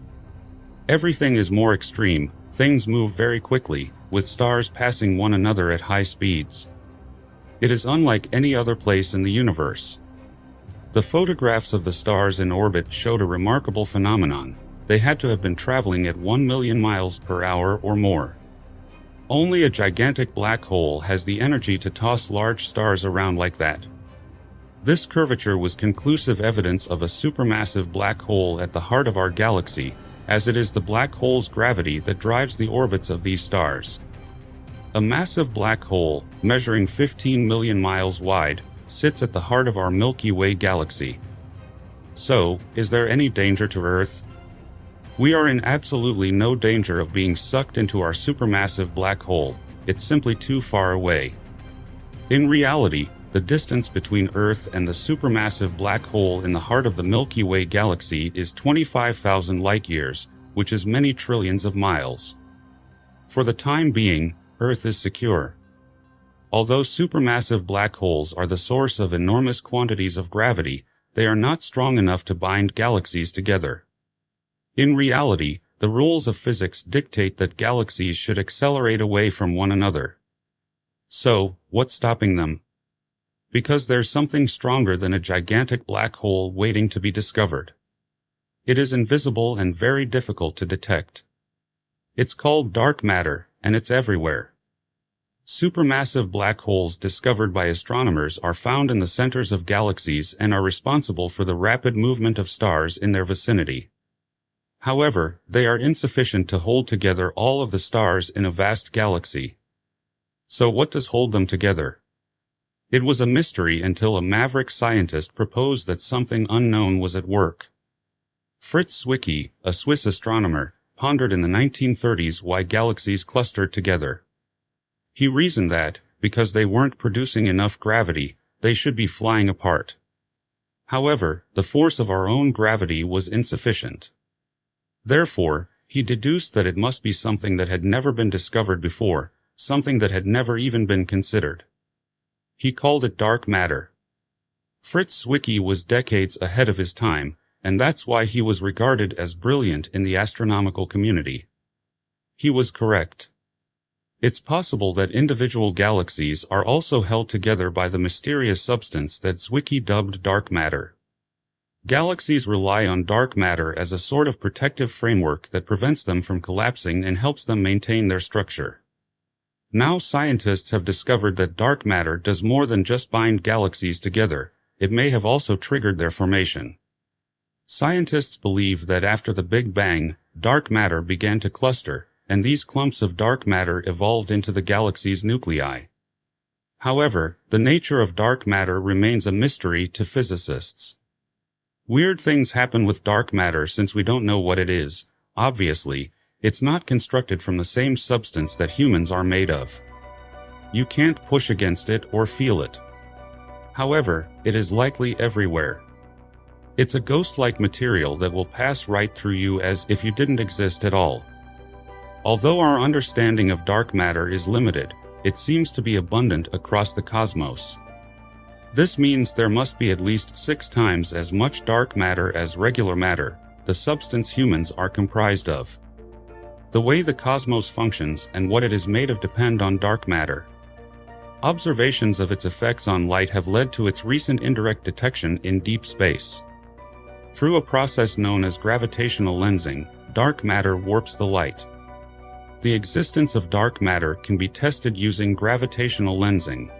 Everything is more extreme, things move very quickly, with stars passing one another at high speeds. It is unlike any other place in the universe. The photographs of the stars in orbit showed a remarkable phenomenon. They had to have been traveling at 1 million miles per hour or more. Only a gigantic black hole has the energy to toss large stars around like that. This curvature was conclusive evidence of a supermassive black hole at the heart of our galaxy, as it is the black hole's gravity that drives the orbits of these stars. A massive black hole, measuring 15 million miles wide, sits at the heart of our Milky Way galaxy. So, is there any danger to Earth? We are in absolutely no danger of being sucked into our supermassive black hole. It's simply too far away. In reality, the distance between Earth and the supermassive black hole in the heart of the Milky Way galaxy is 25,000 light-years, which is many trillions of miles. For the time being, Earth is secure. Although supermassive black holes are the source of enormous quantities of gravity, they are not strong enough to bind galaxies together. In reality, the rules of physics dictate that galaxies should accelerate away from one another. So, what's stopping them? Because there's something stronger than a gigantic black hole waiting to be discovered. It is invisible and very difficult to detect. It's called dark matter, and it's everywhere. Supermassive black holes discovered by astronomers are found in the centers of galaxies and are responsible for the rapid movement of stars in their vicinity. However, they are insufficient to hold together all of the stars in a vast galaxy. So what does hold them together? It was a mystery until a maverick scientist proposed that something unknown was at work. Fritz Zwicky, a Swiss astronomer, pondered in the 1930s why galaxies clustered together. He reasoned that, because they weren't producing enough gravity, they should be flying apart. However, the force of our own gravity was insufficient. Therefore, he deduced that it must be something that had never been discovered before, something that had never even been considered. He called it dark matter. Fritz Zwicky was decades ahead of his time, and that's why he was regarded as brilliant in the astronomical community. He was correct. It's possible that individual galaxies are also held together by the mysterious substance that Zwicky dubbed dark matter. Galaxies rely on dark matter as a sort of protective framework that prevents them from collapsing and helps them maintain their structure. Now scientists have discovered that dark matter does more than just bind galaxies together, it may have also triggered their formation. Scientists believe that after the Big Bang, dark matter began to cluster, and these clumps of dark matter evolved into the galaxy's nuclei. However, the nature of dark matter remains a mystery to physicists. Weird things happen with dark matter since we don't know what it is. Obviously, it's not constructed from the same substance that humans are made of. You can't push against it or feel it. However, it is likely everywhere. It's a ghost-like material that will pass right through you as if you didn't exist at all. Although our understanding of dark matter is limited, it seems to be abundant across the cosmos. This means there must be at least 6 times as much dark matter as regular matter, the substance humans are comprised of. The way the cosmos functions and what it is made of depend on dark matter. Observations of its effects on light have led to its recent indirect detection in deep space. Through a process known as gravitational lensing, dark matter warps the light. The existence of dark matter can be tested using gravitational lensing.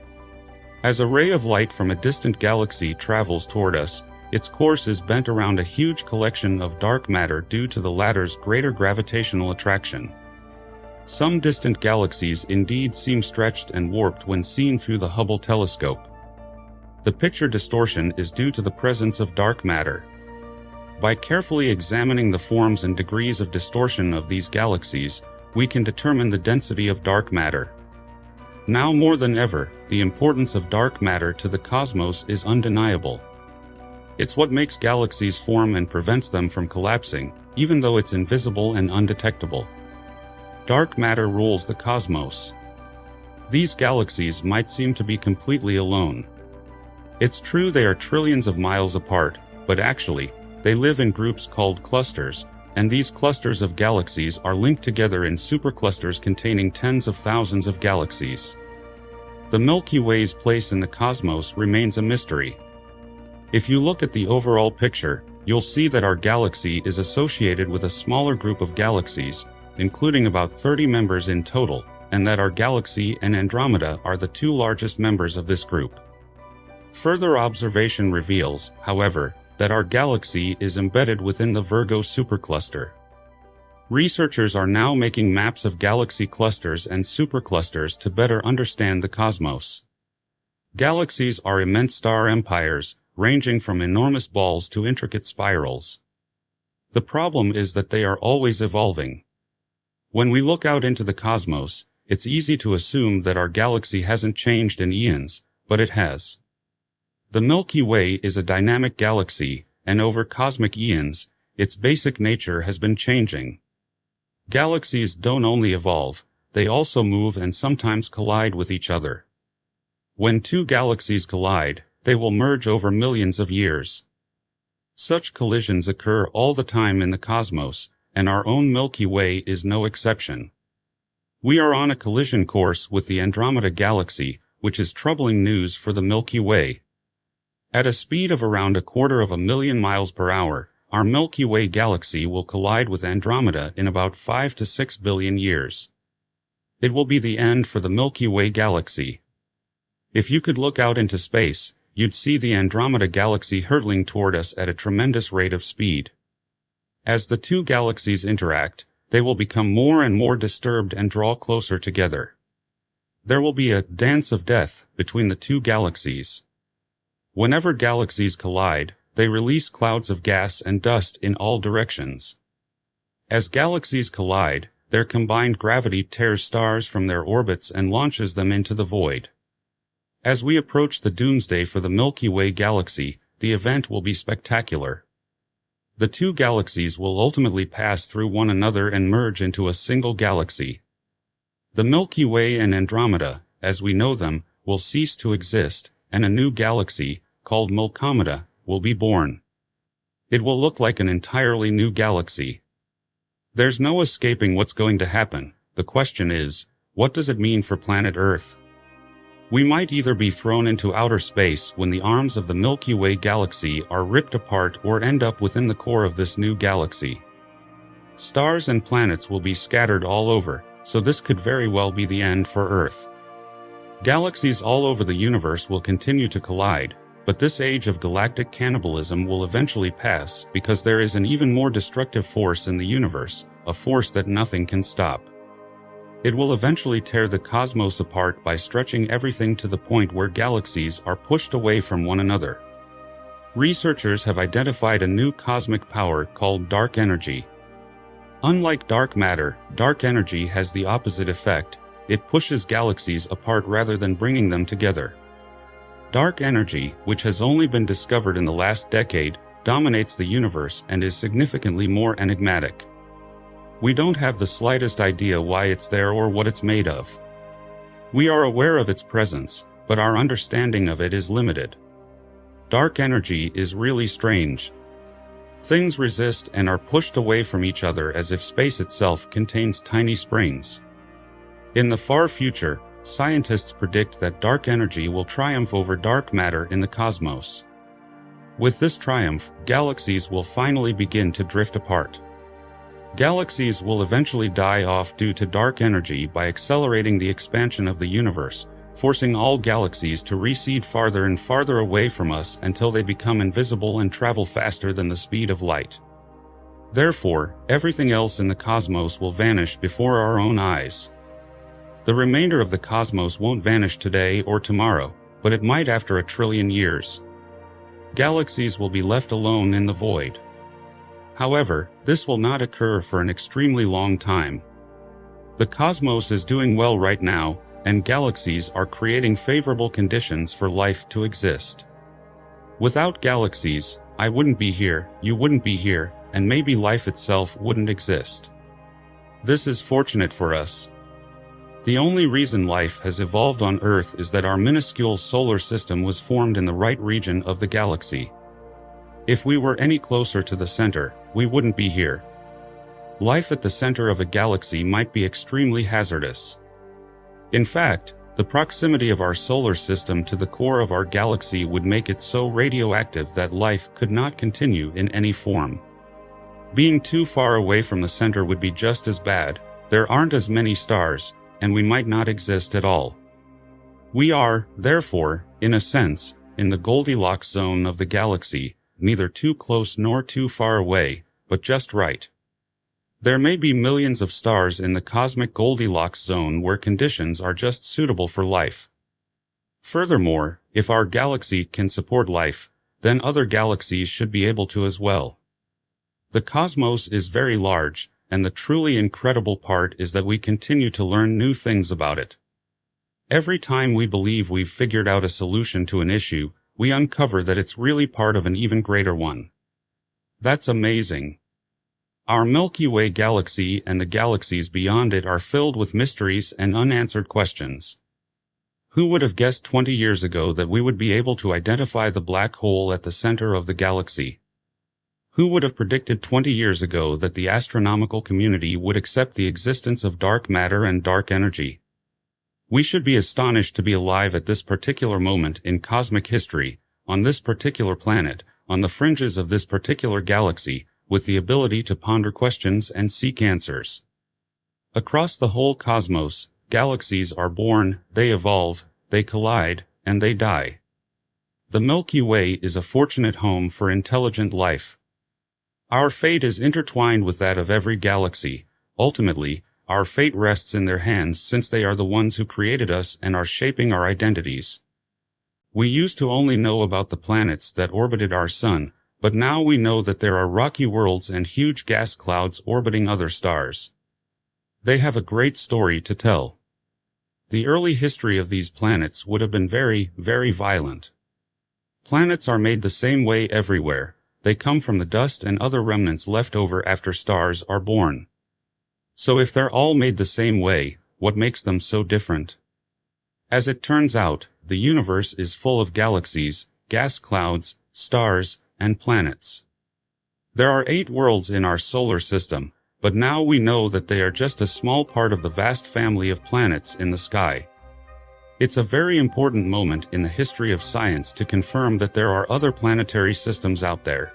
As a ray of light from a distant galaxy travels toward us, its course is bent around a huge collection of dark matter due to the latter's greater gravitational attraction. Some distant galaxies indeed seem stretched and warped when seen through the Hubble telescope. The picture distortion is due to the presence of dark matter. By carefully examining the forms and degrees of distortion of these galaxies, we can determine the density of dark matter. Now more than ever, the importance of dark matter to the cosmos is undeniable. It's what makes galaxies form and prevents them from collapsing, even though it's invisible and undetectable. Dark matter rules the cosmos. These galaxies might seem to be completely alone. It's true they are trillions of miles apart, but actually, they live in groups called clusters, and these clusters of galaxies are linked together in superclusters containing tens of thousands of galaxies. The Milky Way's place in the cosmos remains a mystery. If you look at the overall picture, you'll see that our galaxy is associated with a smaller group of galaxies, including about 30 members in total, and that our galaxy and Andromeda are the two largest members of this group. Further observation reveals, however, that our galaxy is embedded within the Virgo supercluster. Researchers are now making maps of galaxy clusters and superclusters to better understand the cosmos. Galaxies are immense star empires, ranging from enormous balls to intricate spirals. The problem is that they are always evolving. When we look out into the cosmos, it's easy to assume that our galaxy hasn't changed in eons, but it has. The Milky Way is a dynamic galaxy, and over cosmic eons, its basic nature has been changing. Galaxies don't only evolve, they also move and sometimes collide with each other. When two galaxies collide, they will merge over millions of years. Such collisions occur all the time in the cosmos, and our own Milky Way is no exception. We are on a collision course with the Andromeda Galaxy, which is troubling news for the Milky Way. At a speed of around 250,000 miles per hour, our Milky Way galaxy will collide with Andromeda in about 5 to 6 billion years. It will be the end for the Milky Way galaxy. If you could look out into space, you'd see the Andromeda galaxy hurtling toward us at a tremendous rate of speed. As the two galaxies interact, they will become more and more disturbed and draw closer together. There will be a dance of death between the two galaxies. Whenever galaxies collide, they release clouds of gas and dust in all directions. As galaxies collide, their combined gravity tears stars from their orbits and launches them into the void. As we approach the doomsday for the Milky Way galaxy, the event will be spectacular. The two galaxies will ultimately pass through one another and merge into a single galaxy. The Milky Way and Andromeda, as we know them, will cease to exist, and a new galaxy, called Milkomeda, will be born. It will look like an entirely new galaxy. There's no escaping what's going to happen. The question is, what does it mean for planet Earth? We might either be thrown into outer space when the arms of the Milky Way galaxy are ripped apart or end up within the core of this new galaxy. Stars and planets will be scattered all over, so this could very well be the end for Earth. Galaxies all over the universe will continue to collide, but this age of galactic cannibalism will eventually pass because there is an even more destructive force in the universe, a force that nothing can stop. It will eventually tear the cosmos apart by stretching everything to the point where galaxies are pushed away from one another. Researchers have identified a new cosmic power called dark energy. Unlike dark matter, dark energy has the opposite effect. It pushes galaxies apart rather than bringing them together. Dark energy, which has only been discovered in the last decade, dominates the universe and is significantly more enigmatic. We don't have the slightest idea why it's there or what it's made of. We are aware of its presence, but our understanding of it is limited. Dark energy is really strange. Things resist and are pushed away from each other as if space itself contains tiny springs. In the far future, scientists predict that dark energy will triumph over dark matter in the cosmos. With this triumph, galaxies will finally begin to drift apart. Galaxies will eventually die off due to dark energy by accelerating the expansion of the universe, forcing all galaxies to recede farther and farther away from us until they become invisible and travel faster than the speed of light. Therefore, everything else in the cosmos will vanish before our own eyes. The remainder of the cosmos won't vanish today or tomorrow, but it might after 1 trillion years. Galaxies will be left alone in the void. However, this will not occur for an extremely long time. The cosmos is doing well right now, and galaxies are creating favorable conditions for life to exist. Without galaxies, I wouldn't be here, you wouldn't be here, and maybe life itself wouldn't exist. This is fortunate for us. The only reason life has evolved on Earth is that our minuscule solar system was formed in the right region of the galaxy. If we were any closer to the center, we wouldn't be here. Life at the center of a galaxy might be extremely hazardous. In fact, the proximity of our solar system to the core of our galaxy would make it so radioactive that life could not continue in any form. Being too far away from the center would be just as bad. There aren't as many stars, and we might not exist at all. We are, therefore, in a sense, in the Goldilocks zone of the galaxy, neither too close nor too far away, but just right. There may be millions of stars in the cosmic Goldilocks zone where conditions are just suitable for life. Furthermore, if our galaxy can support life, then other galaxies should be able to as well. The cosmos is very large, and the truly incredible part is that we continue to learn new things about it. Every time we believe we've figured out a solution to an issue, we uncover that it's really part of an even greater one. That's amazing. Our Milky Way galaxy and the galaxies beyond it are filled with mysteries and unanswered questions. Who would have guessed 20 years ago that we would be able to identify the black hole at the center of the galaxy? Who would have predicted 20 years ago that the astronomical community would accept the existence of dark matter and dark energy? We should be astonished to be alive at this particular moment in cosmic history, on this particular planet, on the fringes of this particular galaxy, with the ability to ponder questions and seek answers. Across the whole cosmos, galaxies are born, they evolve, they collide, and they die. The Milky Way is a fortunate home for intelligent life. Our fate is intertwined with that of every galaxy. Ultimately, our fate rests in their hands since they are the ones who created us and are shaping our identities. We used to only know about the planets that orbited our sun, but now we know that there are rocky worlds and huge gas clouds orbiting other stars. They have a great story to tell. The early history of these planets would have been very, very violent. Planets are made the same way everywhere. They come from the dust and other remnants left over after stars are born. So if they're all made the same way, what makes them so different? As it turns out, the universe is full of galaxies, gas clouds, stars, and planets. There are 8 worlds in our solar system, but now we know that they are just a small part of the vast family of planets in the sky. It's a very important moment in the history of science to confirm that there are other planetary systems out there.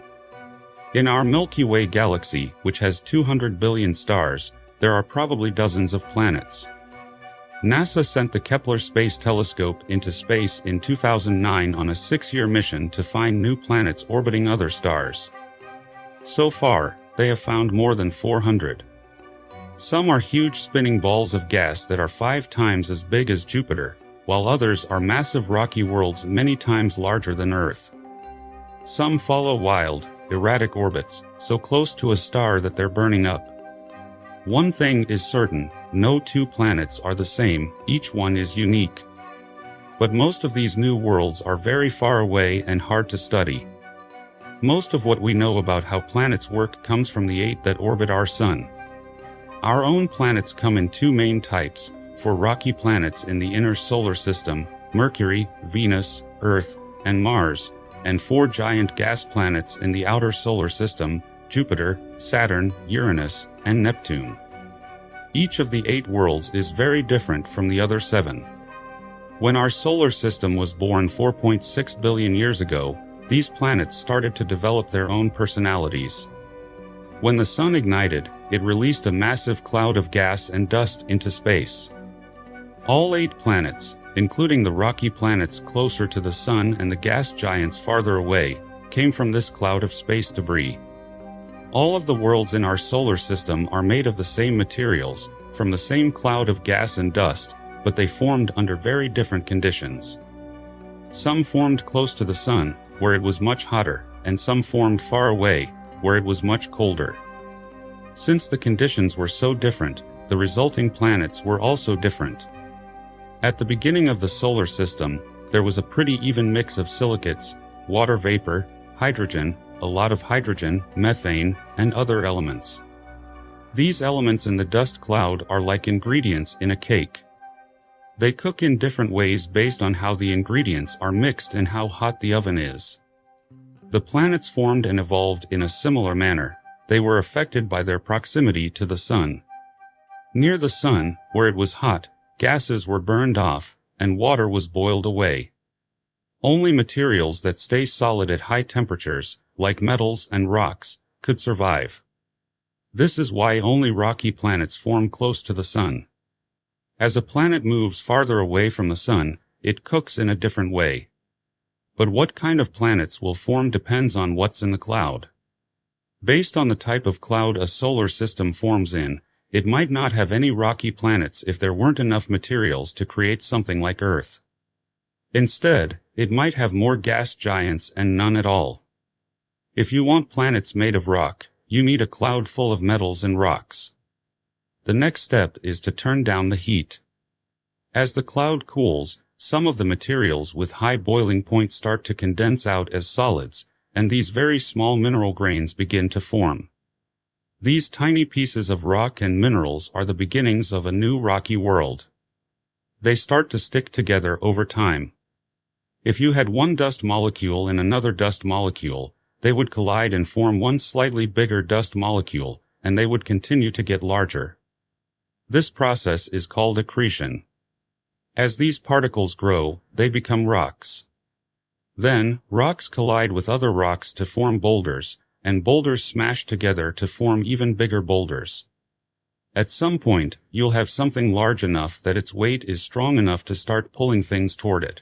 In our Milky Way galaxy, which has 200 billion stars, there are probably dozens of planets. NASA sent the Kepler Space Telescope into space in 2009 on a 6-year mission to find new planets orbiting other stars. So far, they have found more than 400. Some are huge spinning balls of gas that are 5 times as big as Jupiter, while others are massive rocky worlds many times larger than Earth. Some follow wild, erratic orbits, so close to a star that they're burning up. One thing is certain, no 2 planets are the same, each one is unique. But most of these new worlds are very far away and hard to study. Most of what we know about how planets work comes from the 8 that orbit our sun. Our own planets come in 2 main types, 4 rocky planets in the inner solar system, Mercury, Venus, Earth, and Mars, and 4 giant gas planets in the outer solar system, Jupiter, Saturn, Uranus, and Neptune. Each of the 8 worlds is very different from the other 7. When our solar system was born 4.6 billion years ago, these planets started to develop their own personalities. When the sun ignited, it released a massive cloud of gas and dust into space. All 8 planets, including the rocky planets closer to the sun and the gas giants farther away, came from this cloud of space debris. All of the worlds in our solar system are made of the same materials, from the same cloud of gas and dust, but they formed under very different conditions. Some formed close to the sun, where it was much hotter, and some formed far away, where it was much colder. Since the conditions were so different, the resulting planets were also different. At the beginning of the solar system, there was a pretty even mix of silicates, water vapor, hydrogen, a lot of hydrogen, methane, and other elements. These elements in the dust cloud are like ingredients in a cake. They cook in different ways based on how the ingredients are mixed and how hot the oven is. The planets formed and evolved in a similar manner. They were affected by their proximity to the sun. Near the sun, where it was hot, gases were burned off, and water was boiled away. Only materials that stay solid at high temperatures, like metals and rocks, could survive. This is why only rocky planets form close to the sun. As a planet moves farther away from the sun, it cooks in a different way. But what kind of planets will form depends on what's in the cloud. Based on the type of cloud a solar system forms in, it might not have any rocky planets if there weren't enough materials to create something like Earth. Instead, it might have more gas giants and none at all. If you want planets made of rock, you need a cloud full of metals and rocks. The next step is to turn down the heat. As the cloud cools, some of the materials with high boiling point start to condense out as solids, and these very small mineral grains begin to form. These tiny pieces of rock and minerals are the beginnings of a new rocky world. They start to stick together over time. If you had one dust molecule and another dust molecule, they would collide and form one slightly bigger dust molecule, and they would continue to get larger. This process is called accretion. As these particles grow, they become rocks. Then, rocks collide with other rocks to form boulders, and boulders smash together to form even bigger boulders. At some point, you'll have something large enough that its weight is strong enough to start pulling things toward it.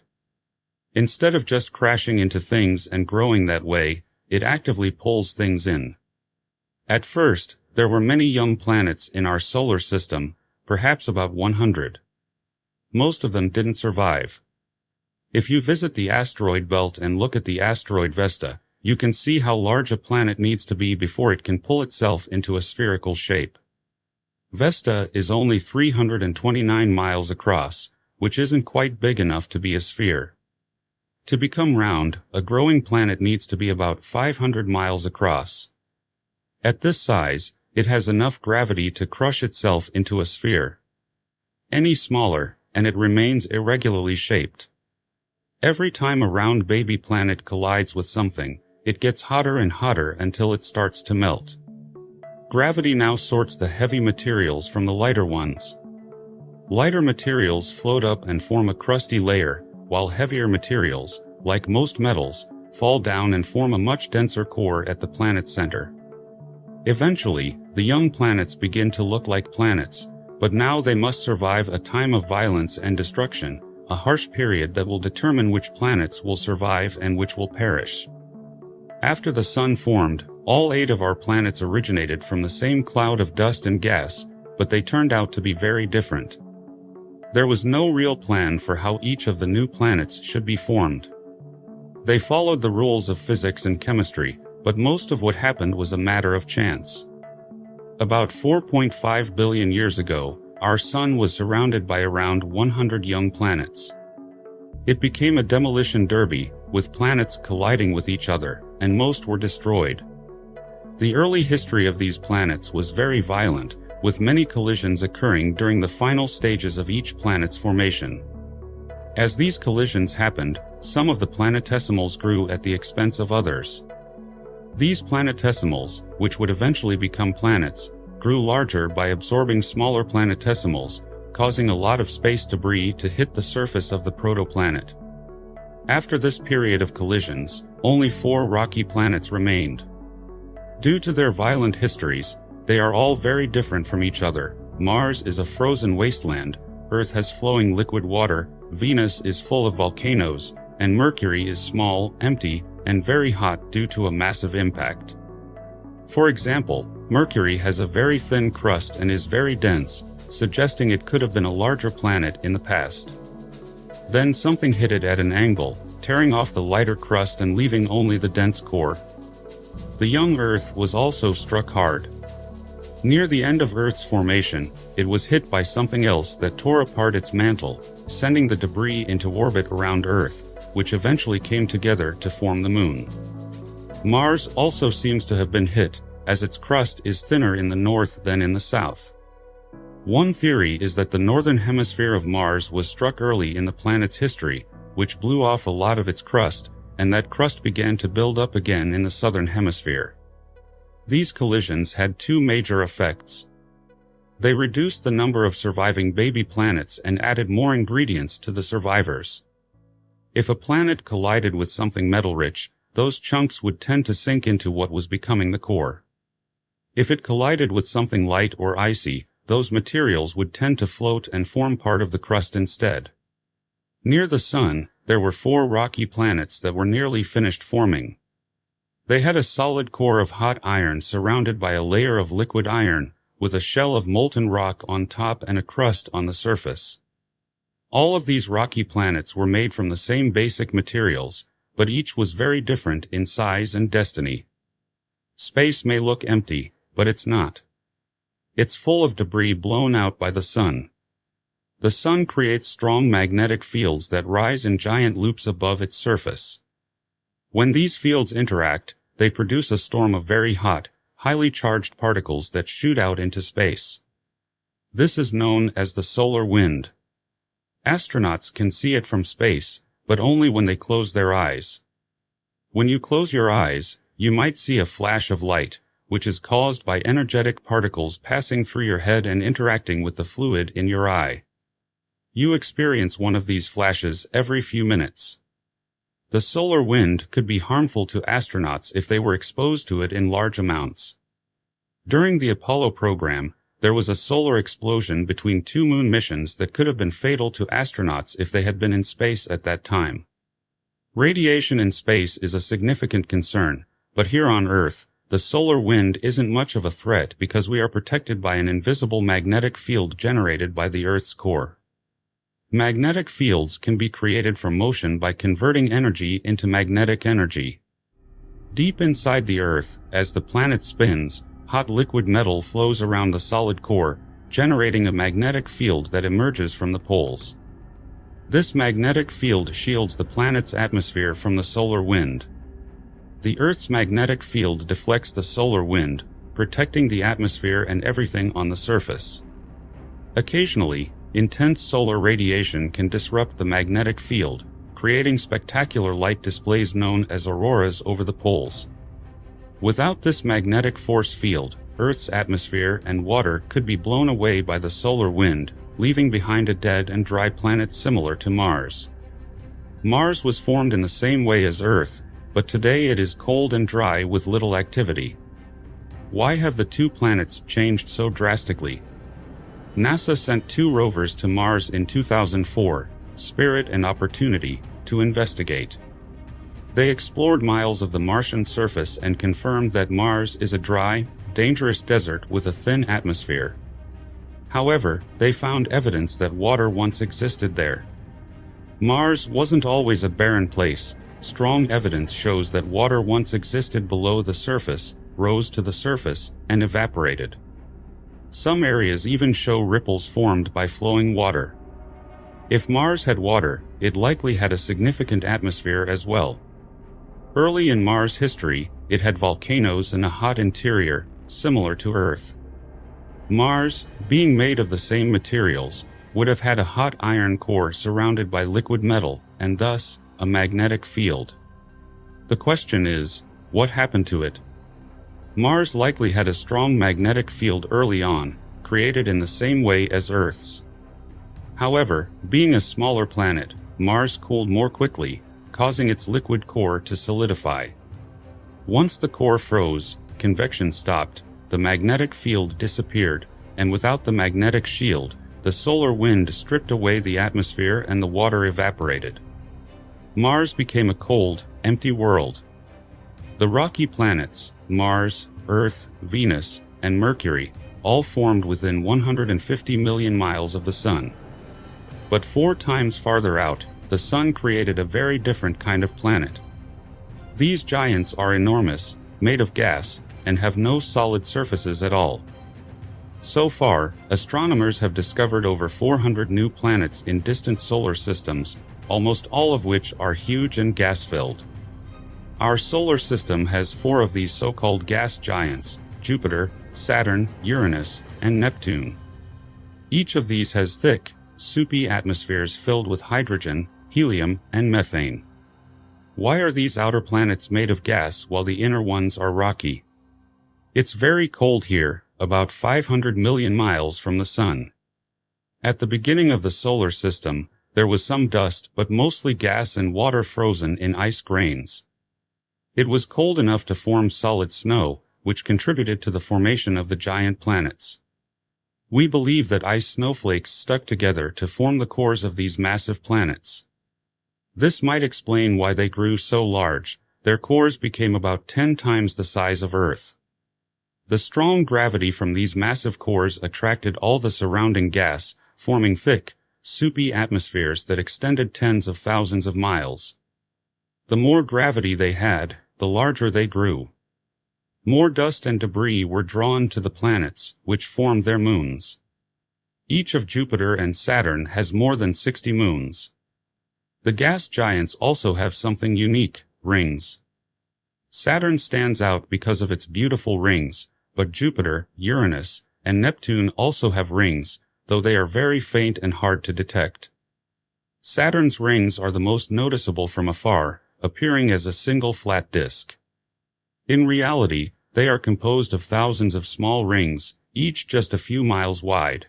Instead of just crashing into things and growing that way, it actively pulls things in. At first, there were many young planets in our solar system, perhaps about 100. Most of them didn't survive. If you visit the asteroid belt and look at the asteroid Vesta, you can see how large a planet needs to be before it can pull itself into a spherical shape. Vesta is only 329 miles across, which isn't quite big enough to be a sphere. To become round, a growing planet needs to be about 500 miles across. At this size, it has enough gravity to crush itself into a sphere. Any smaller, and it remains irregularly shaped. Every time a round baby planet collides with something, it gets hotter and hotter until it starts to melt. Gravity now sorts the heavy materials from the lighter ones. Lighter materials float up and form a crusty layer, while heavier materials, like most metals, fall down and form a much denser core at the planet's center. Eventually, the young planets begin to look like planets, but now they must survive a time of violence and destruction, a harsh period that will determine which planets will survive and which will perish. After the Sun formed, all 8 of our planets originated from the same cloud of dust and gas, but they turned out to be very different. There was no real plan for how each of the new planets should be formed. They followed the rules of physics and chemistry, but most of what happened was a matter of chance. About 4.5 billion years ago, our Sun was surrounded by around 100 young planets. It became a demolition derby, with planets colliding with each other, and most were destroyed. The early history of these planets was very violent, with many collisions occurring during the final stages of each planet's formation. As these collisions happened, some of the planetesimals grew at the expense of others. These planetesimals, which would eventually become planets, grew larger by absorbing smaller planetesimals, causing a lot of space debris to hit the surface of the protoplanet. After this period of collisions, only 4 rocky planets remained. Due to their violent histories, they are all very different from each other. Mars is a frozen wasteland, Earth has flowing liquid water, Venus is full of volcanoes, and Mercury is small, empty, and very hot due to a massive impact. For example, Mercury has a very thin crust and is very dense, suggesting it could have been a larger planet in the past. Then something hit it at an angle, tearing off the lighter crust and leaving only the dense core. The young Earth was also struck hard. Near the end of Earth's formation, it was hit by something else that tore apart its mantle, sending the debris into orbit around Earth, which eventually came together to form the Moon. Mars also seems to have been hit, as its crust is thinner in the north than in the south. One theory is that the northern hemisphere of Mars was struck early in the planet's history, which blew off a lot of its crust, and that crust began to build up again in the southern hemisphere. These collisions had two major effects. They reduced the number of surviving baby planets and added more ingredients to the survivors. If a planet collided with something metal-rich, those chunks would tend to sink into what was becoming the core. If it collided with something light or icy, those materials would tend to float and form part of the crust instead. Near the Sun, there were 4 rocky planets that were nearly finished forming. They had a solid core of hot iron surrounded by a layer of liquid iron, with a shell of molten rock on top and a crust on the surface. All of these rocky planets were made from the same basic materials, but each was very different in size and destiny. Space may look empty, but it's not. It's full of debris blown out by the Sun. The Sun creates strong magnetic fields that rise in giant loops above its surface. When these fields interact, they produce a storm of very hot, highly charged particles that shoot out into space. This is known as the solar wind. Astronauts can see it from space, but only when they close their eyes. When you close your eyes, you might see a flash of light, which is caused by energetic particles passing through your head and interacting with the fluid in your eye. You experience one of these flashes every few minutes. The solar wind could be harmful to astronauts if they were exposed to it in large amounts. During the Apollo program, there was a solar explosion between 2 moon missions that could have been fatal to astronauts if they had been in space at that time. Radiation in space is a significant concern, but here on Earth, the solar wind isn't much of a threat because we are protected by an invisible magnetic field generated by the Earth's core. Magnetic fields can be created from motion by converting energy into magnetic energy. Deep inside the Earth, as the planet spins, hot liquid metal flows around the solid core, generating a magnetic field that emerges from the poles. This magnetic field shields the planet's atmosphere from the solar wind. The Earth's magnetic field deflects the solar wind, protecting the atmosphere and everything on the surface. Occasionally, intense solar radiation can disrupt the magnetic field, creating spectacular light displays known as auroras over the poles. Without this magnetic force field, Earth's atmosphere and water could be blown away by the solar wind, leaving behind a dead and dry planet similar to Mars. Mars was formed in the same way as Earth, but today it is cold and dry with little activity. Why have the 2 planets changed so drastically? NASA sent 2 rovers to Mars in 2004, Spirit and Opportunity, to investigate. They explored miles of the Martian surface and confirmed that Mars is a dry, dangerous desert with a thin atmosphere. However, they found evidence that water once existed there. Mars wasn't always a barren place. Strong evidence shows that water once existed below the surface, rose to the surface, and evaporated. Some areas even show ripples formed by flowing water. If Mars had water, it likely had a significant atmosphere as well. Early in Mars history, it had volcanoes and a hot interior, similar to Earth. Mars, being made of the same materials, would have had a hot iron core surrounded by liquid metal, and thus, a magnetic field. The question is, what happened to it? Mars likely had a strong magnetic field early on, created in the same way as Earth's. However, being a smaller planet, Mars cooled more quickly, causing its liquid core to solidify. Once the core froze, convection stopped, the magnetic field disappeared, and without the magnetic shield, the solar wind stripped away the atmosphere and the water evaporated. Mars became a cold, empty world. The rocky planets, Mars, Earth, Venus, and Mercury, all formed within 150 million miles of the Sun. But 4 times farther out, the Sun created a very different kind of planet. These giants are enormous, made of gas, and have no solid surfaces at all. So far, astronomers have discovered over 400 new planets in distant solar systems, almost all of which are huge and gas-filled. Our solar system has 4 of these so-called gas giants: Jupiter, Saturn, Uranus, and Neptune. Each of these has thick, soupy atmospheres filled with hydrogen, helium, and methane. Why are these outer planets made of gas while the inner ones are rocky? It's very cold here, about 500 million miles from the Sun. At the beginning of the solar system, there was some dust but mostly gas and water frozen in ice grains. It was cold enough to form solid snow, which contributed to the formation of the giant planets. We believe that ice snowflakes stuck together to form the cores of these massive planets. This might explain why they grew so large. Their cores became about 10 times the size of Earth. The strong gravity from these massive cores attracted all the surrounding gas, forming thick, soupy atmospheres that extended tens of thousands of miles. The more gravity they had, the larger they grew. More dust and debris were drawn to the planets, which formed their moons. Each of Jupiter and Saturn has more than 60 moons. The gas giants also have something unique: rings. Saturn stands out because of its beautiful rings, but Jupiter, Uranus, and Neptune also have rings, though they are very faint and hard to detect. Saturn's rings are the most noticeable from afar, appearing as a single flat disk. In reality, they are composed of thousands of small rings, each just a few miles wide.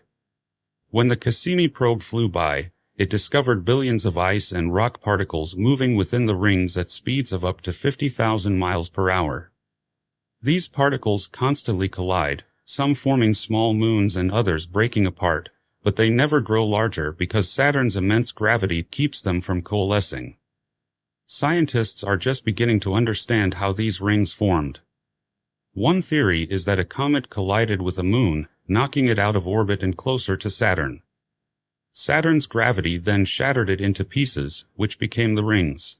When the Cassini probe flew by, it discovered billions of ice and rock particles moving within the rings at speeds of up to 50,000 miles per hour. These particles constantly collide, some forming small moons and others breaking apart, but they never grow larger because Saturn's immense gravity keeps them from coalescing. Scientists are just beginning to understand how these rings formed. One theory is that a comet collided with a moon, knocking it out of orbit and closer to Saturn. Saturn's gravity then shattered it into pieces, which became the rings.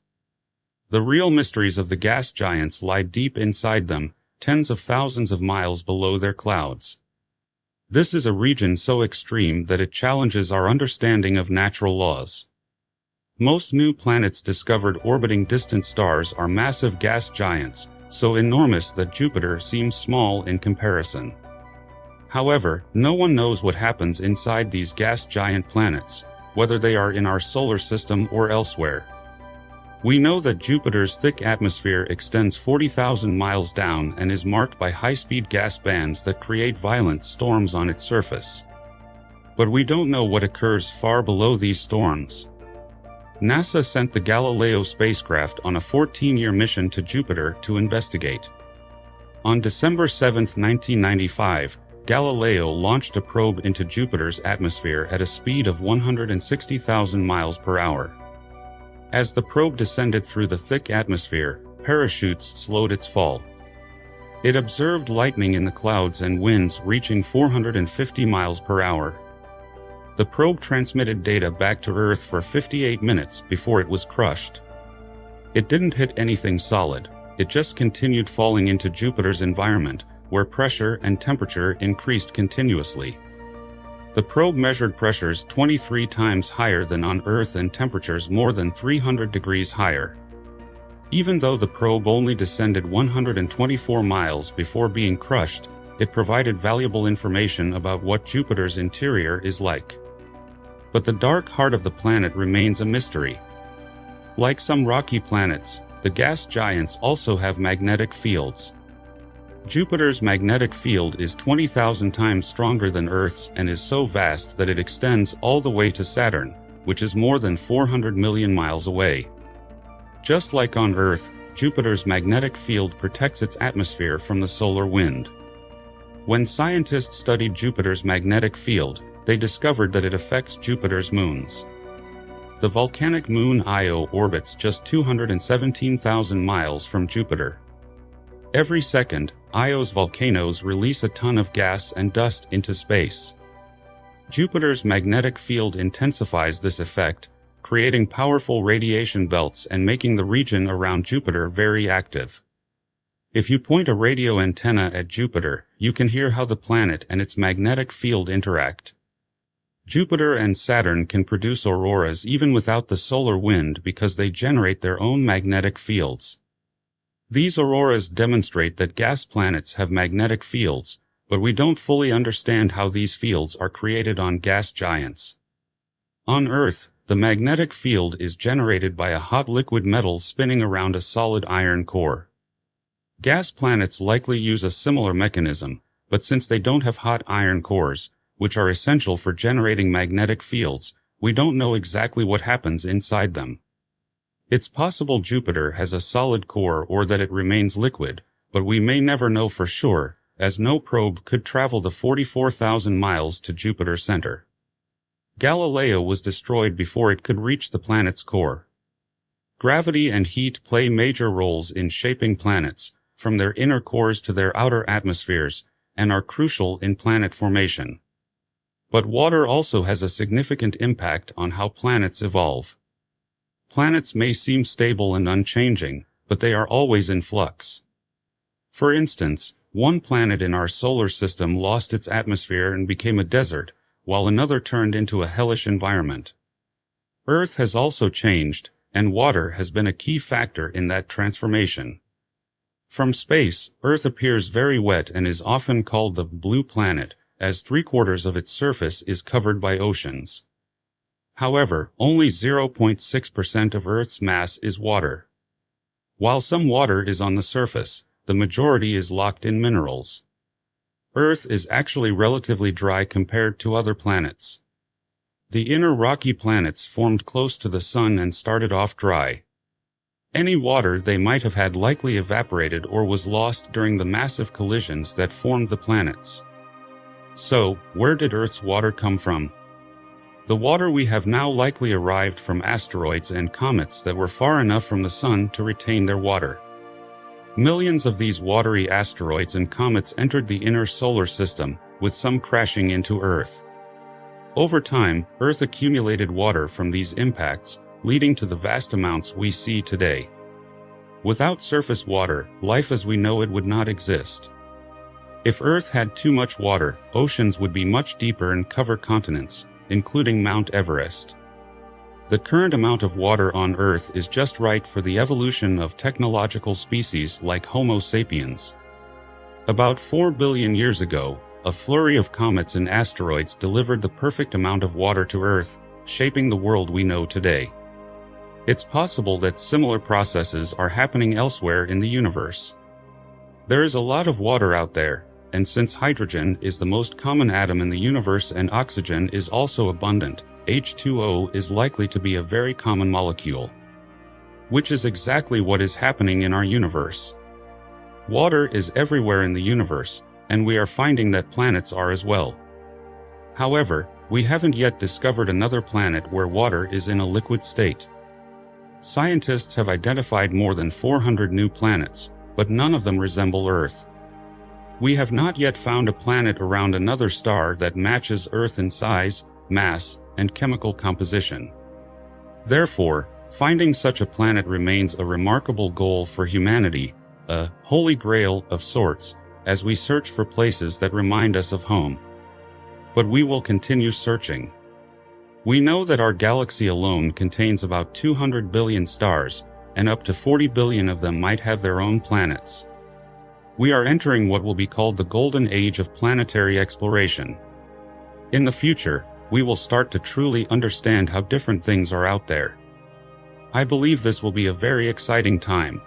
The real mysteries of the gas giants lie deep inside them, tens of thousands of miles below their clouds. This is a region so extreme that it challenges our understanding of natural laws. Most new planets discovered orbiting distant stars are massive gas giants, so enormous that Jupiter seems small in comparison. However, no one knows what happens inside these gas giant planets, whether they are in our solar system or elsewhere. We know that Jupiter's thick atmosphere extends 40,000 miles down and is marked by high-speed gas bands that create violent storms on its surface. But we don't know what occurs far below these storms. NASA sent the Galileo spacecraft on a 14-year mission to Jupiter to investigate. On December 7, 1995, Galileo launched a probe into Jupiter's atmosphere at a speed of 160,000 miles per hour. As the probe descended through the thick atmosphere, parachutes slowed its fall. It observed lightning in the clouds and winds reaching 450 miles per hour. The probe transmitted data back to Earth for 58 minutes before it was crushed. It didn't hit anything solid, it just continued falling into Jupiter's environment, where pressure and temperature increased continuously. The probe measured pressures 23 times higher than on Earth and temperatures more than 300 degrees higher. Even though the probe only descended 124 miles before being crushed, it provided valuable information about what Jupiter's interior is like. But the dark heart of the planet remains a mystery. Like some rocky planets, the gas giants also have magnetic fields. Jupiter's magnetic field is 20,000 times stronger than Earth's and is so vast that it extends all the way to Saturn, which is more than 400 million miles away. Just like on Earth, Jupiter's magnetic field protects its atmosphere from the solar wind. When scientists studied Jupiter's magnetic field, they discovered that it affects Jupiter's moons. The volcanic moon Io orbits just 217,000 miles from Jupiter. Every second, Io's volcanoes release a ton of gas and dust into space. Jupiter's magnetic field intensifies this effect, creating powerful radiation belts and making the region around Jupiter very active. If you point a radio antenna at Jupiter, you can hear how the planet and its magnetic field interact. Jupiter and Saturn can produce auroras even without the solar wind because they generate their own magnetic fields. These auroras demonstrate that gas planets have magnetic fields, but we don't fully understand how these fields are created on gas giants. On Earth, the magnetic field is generated by a hot liquid metal spinning around a solid iron core. Gas planets likely use a similar mechanism, but since they don't have hot iron cores, which are essential for generating magnetic fields, we don't know exactly what happens inside them. It's possible Jupiter has a solid core or that it remains liquid, but we may never know for sure, as no probe could travel the 44,000 miles to Jupiter's center. Galileo was destroyed before it could reach the planet's core. Gravity and heat play major roles in shaping planets, from their inner cores to their outer atmospheres, and are crucial in planet formation. But water also has a significant impact on how planets evolve. Planets may seem stable and unchanging, but they are always in flux. For instance, one planet in our solar system lost its atmosphere and became a desert, while another turned into a hellish environment. Earth has also changed, and water has been a key factor in that transformation. From space, Earth appears very wet and is often called the blue planet, as 3/4 of its surface is covered by oceans. However, only 0.6% of Earth's mass is water. While some water is on the surface, the majority is locked in minerals. Earth is actually relatively dry compared to other planets. The inner rocky planets formed close to the Sun and started off dry. Any water they might have had likely evaporated or was lost during the massive collisions that formed the planets. So, where did Earth's water come from? The water we have now likely arrived from asteroids and comets that were far enough from the Sun to retain their water. Millions of these watery asteroids and comets entered the inner solar system, with some crashing into Earth. Over time, Earth accumulated water from these impacts, leading to the vast amounts we see today. Without surface water, life as we know it would not exist. If Earth had too much water, oceans would be much deeper and cover continents, including Mount Everest. The current amount of water on Earth is just right for the evolution of technological species like Homo sapiens. About 4 billion years ago, a flurry of comets and asteroids delivered the perfect amount of water to Earth, shaping the world we know today. It's possible that similar processes are happening elsewhere in the universe. There is a lot of water out there, and since hydrogen is the most common atom in the universe and oxygen is also abundant, H2O is likely to be a very common molecule. Which is exactly what is happening in our universe. Water is everywhere in the universe, and we are finding that planets are as well. However, we haven't yet discovered another planet where water is in a liquid state. Scientists have identified more than 400 new planets, but none of them resemble Earth. We have not yet found a planet around another star that matches Earth in size, mass, and chemical composition. Therefore, finding such a planet remains a remarkable goal for humanity, a holy grail of sorts, as we search for places that remind us of home. But we will continue searching. We know that our galaxy alone contains about 200 billion stars, and up to 40 billion of them might have their own planets. We are entering what will be called the golden age of planetary exploration. In the future, we will start to truly understand how different things are out there. I believe this will be a very exciting time.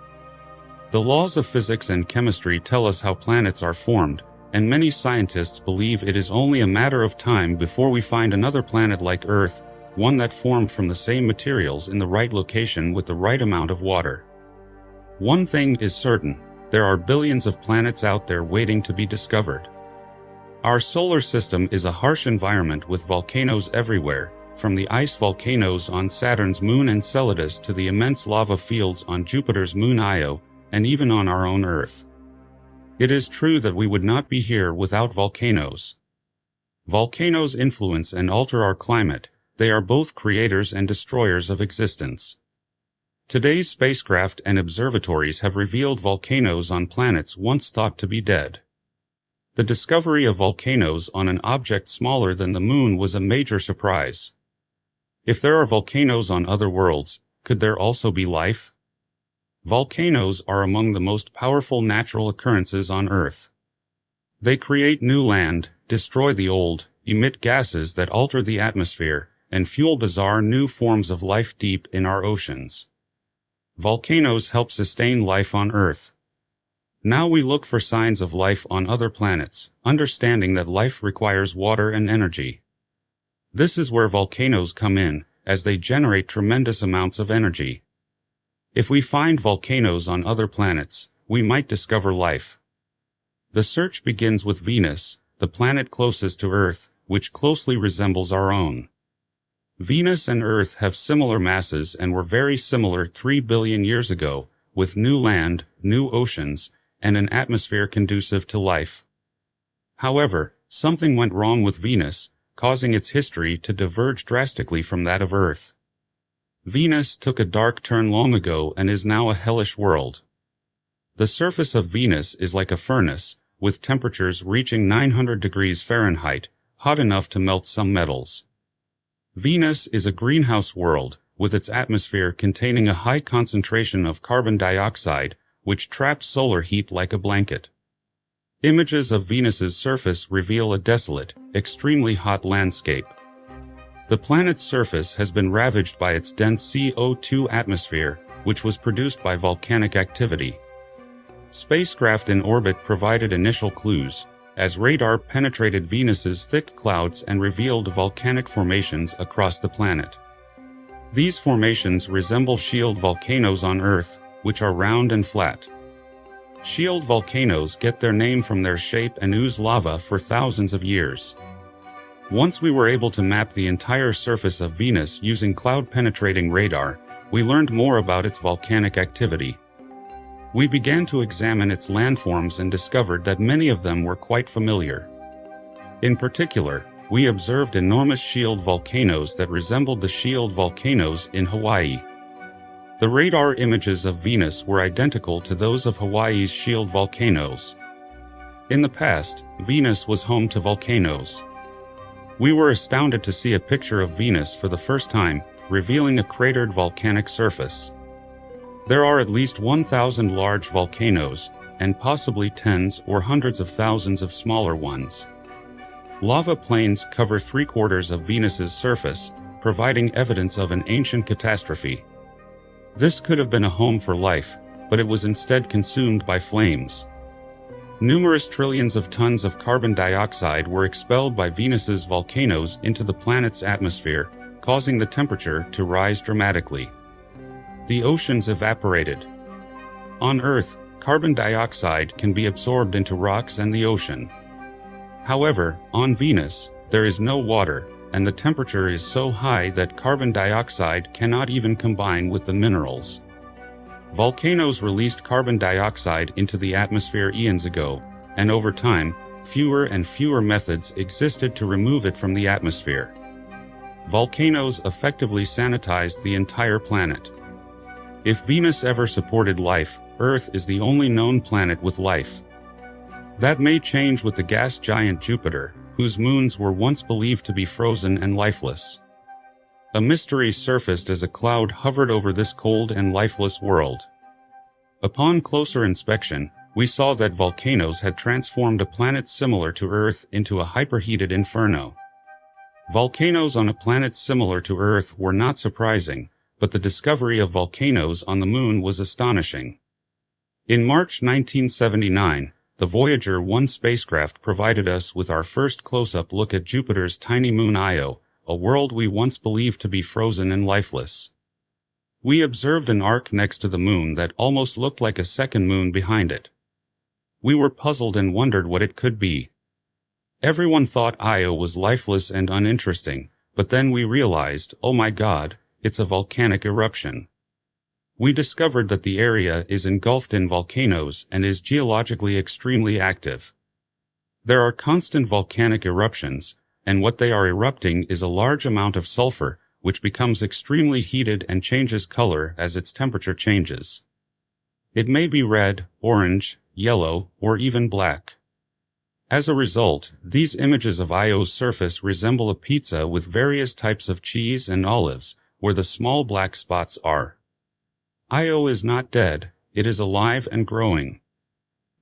The laws of physics and chemistry tell us how planets are formed, and many scientists believe it is only a matter of time before we find another planet like Earth, one that formed from the same materials in the right location with the right amount of water. One thing is certain, there are billions of planets out there waiting to be discovered. Our solar system is a harsh environment with volcanoes everywhere, from the ice volcanoes on Saturn's moon Enceladus to the immense lava fields on Jupiter's moon Io, and even on our own Earth. It is true that we would not be here without volcanoes. Volcanoes influence and alter our climate. They are both creators and destroyers of existence. Today's spacecraft and observatories have revealed volcanoes on planets once thought to be dead. The discovery of volcanoes on an object smaller than the Moon was a major surprise. If there are volcanoes on other worlds, could there also be life? Volcanoes are among the most powerful natural occurrences on Earth. They create new land, destroy the old, emit gases that alter the atmosphere, and fuel bizarre new forms of life deep in our oceans. Volcanoes help sustain life on Earth. Now we look for signs of life on other planets, understanding that life requires water and energy. This is where volcanoes come in, as they generate tremendous amounts of energy. If we find volcanoes on other planets, we might discover life. The search begins with Venus, the planet closest to Earth, which closely resembles our own. Venus and Earth have similar masses and were very similar 3 billion years ago, with new land, new oceans, and an atmosphere conducive to life. However, something went wrong with Venus, causing its history to diverge drastically from that of Earth. Venus took a dark turn long ago and is now a hellish world. The surface of Venus is like a furnace, with temperatures reaching 900 degrees Fahrenheit, hot enough to melt some metals. Venus is a greenhouse world, with its atmosphere containing a high concentration of carbon dioxide, which traps solar heat like a blanket. Images of Venus's surface reveal a desolate, extremely hot landscape. The planet's surface has been ravaged by its dense CO2 atmosphere, which was produced by volcanic activity. Spacecraft in orbit provided initial clues, as radar penetrated Venus's thick clouds and revealed volcanic formations across the planet. These formations resemble shield volcanoes on Earth, which are round and flat. Shield volcanoes get their name from their shape and ooze lava for thousands of years. Once we were able to map the entire surface of Venus using cloud-penetrating radar, we learned more about its volcanic activity. We began to examine its landforms and discovered that many of them were quite familiar. In particular, we observed enormous shield volcanoes that resembled the shield volcanoes in Hawaii. The radar images of Venus were identical to those of Hawaii's shield volcanoes. In the past, Venus was home to volcanoes. We were astounded to see a picture of Venus for the first time, revealing a cratered volcanic surface. There are at least 1,000 large volcanoes, and possibly tens or hundreds of thousands of smaller ones. Lava plains cover 3/4 of Venus's surface, providing evidence of an ancient catastrophe. This could have been a home for life, but it was instead consumed by flames. Numerous trillions of tons of carbon dioxide were expelled by Venus's volcanoes into the planet's atmosphere, causing the temperature to rise dramatically. The oceans evaporated. On Earth, carbon dioxide can be absorbed into rocks and the ocean. However, on Venus, there is no water, and the temperature is so high that carbon dioxide cannot even combine with the minerals. Volcanoes released carbon dioxide into the atmosphere eons ago, and over time, fewer and fewer methods existed to remove it from the atmosphere. Volcanoes effectively sanitized the entire planet. If Venus ever supported life, Earth is the only known planet with life. That may change with the gas giant Jupiter, whose moons were once believed to be frozen and lifeless. A mystery surfaced as a cloud hovered over this cold and lifeless world. Upon closer inspection, we saw that volcanoes had transformed a planet similar to Earth into a hyperheated inferno. Volcanoes on a planet similar to Earth were not surprising, but the discovery of volcanoes on the Moon was astonishing. In March 1979, the Voyager 1 spacecraft provided us with our first close-up look at Jupiter's tiny moon Io, a world we once believed to be frozen and lifeless. We observed an arc next to the moon that almost looked like a second moon behind it. We were puzzled and wondered what it could be. Everyone thought Io was lifeless and uninteresting, but then we realized, oh my God, it's a volcanic eruption. We discovered that the area is engulfed in volcanoes and is geologically extremely active. There are constant volcanic eruptions, and what they are erupting is a large amount of sulfur, which becomes extremely heated and changes color as its temperature changes. It may be red, orange, yellow, or even black. As a result, these images of Io's surface resemble a pizza with various types of cheese and olives, where the small black spots are. Io is not dead, it is alive and growing.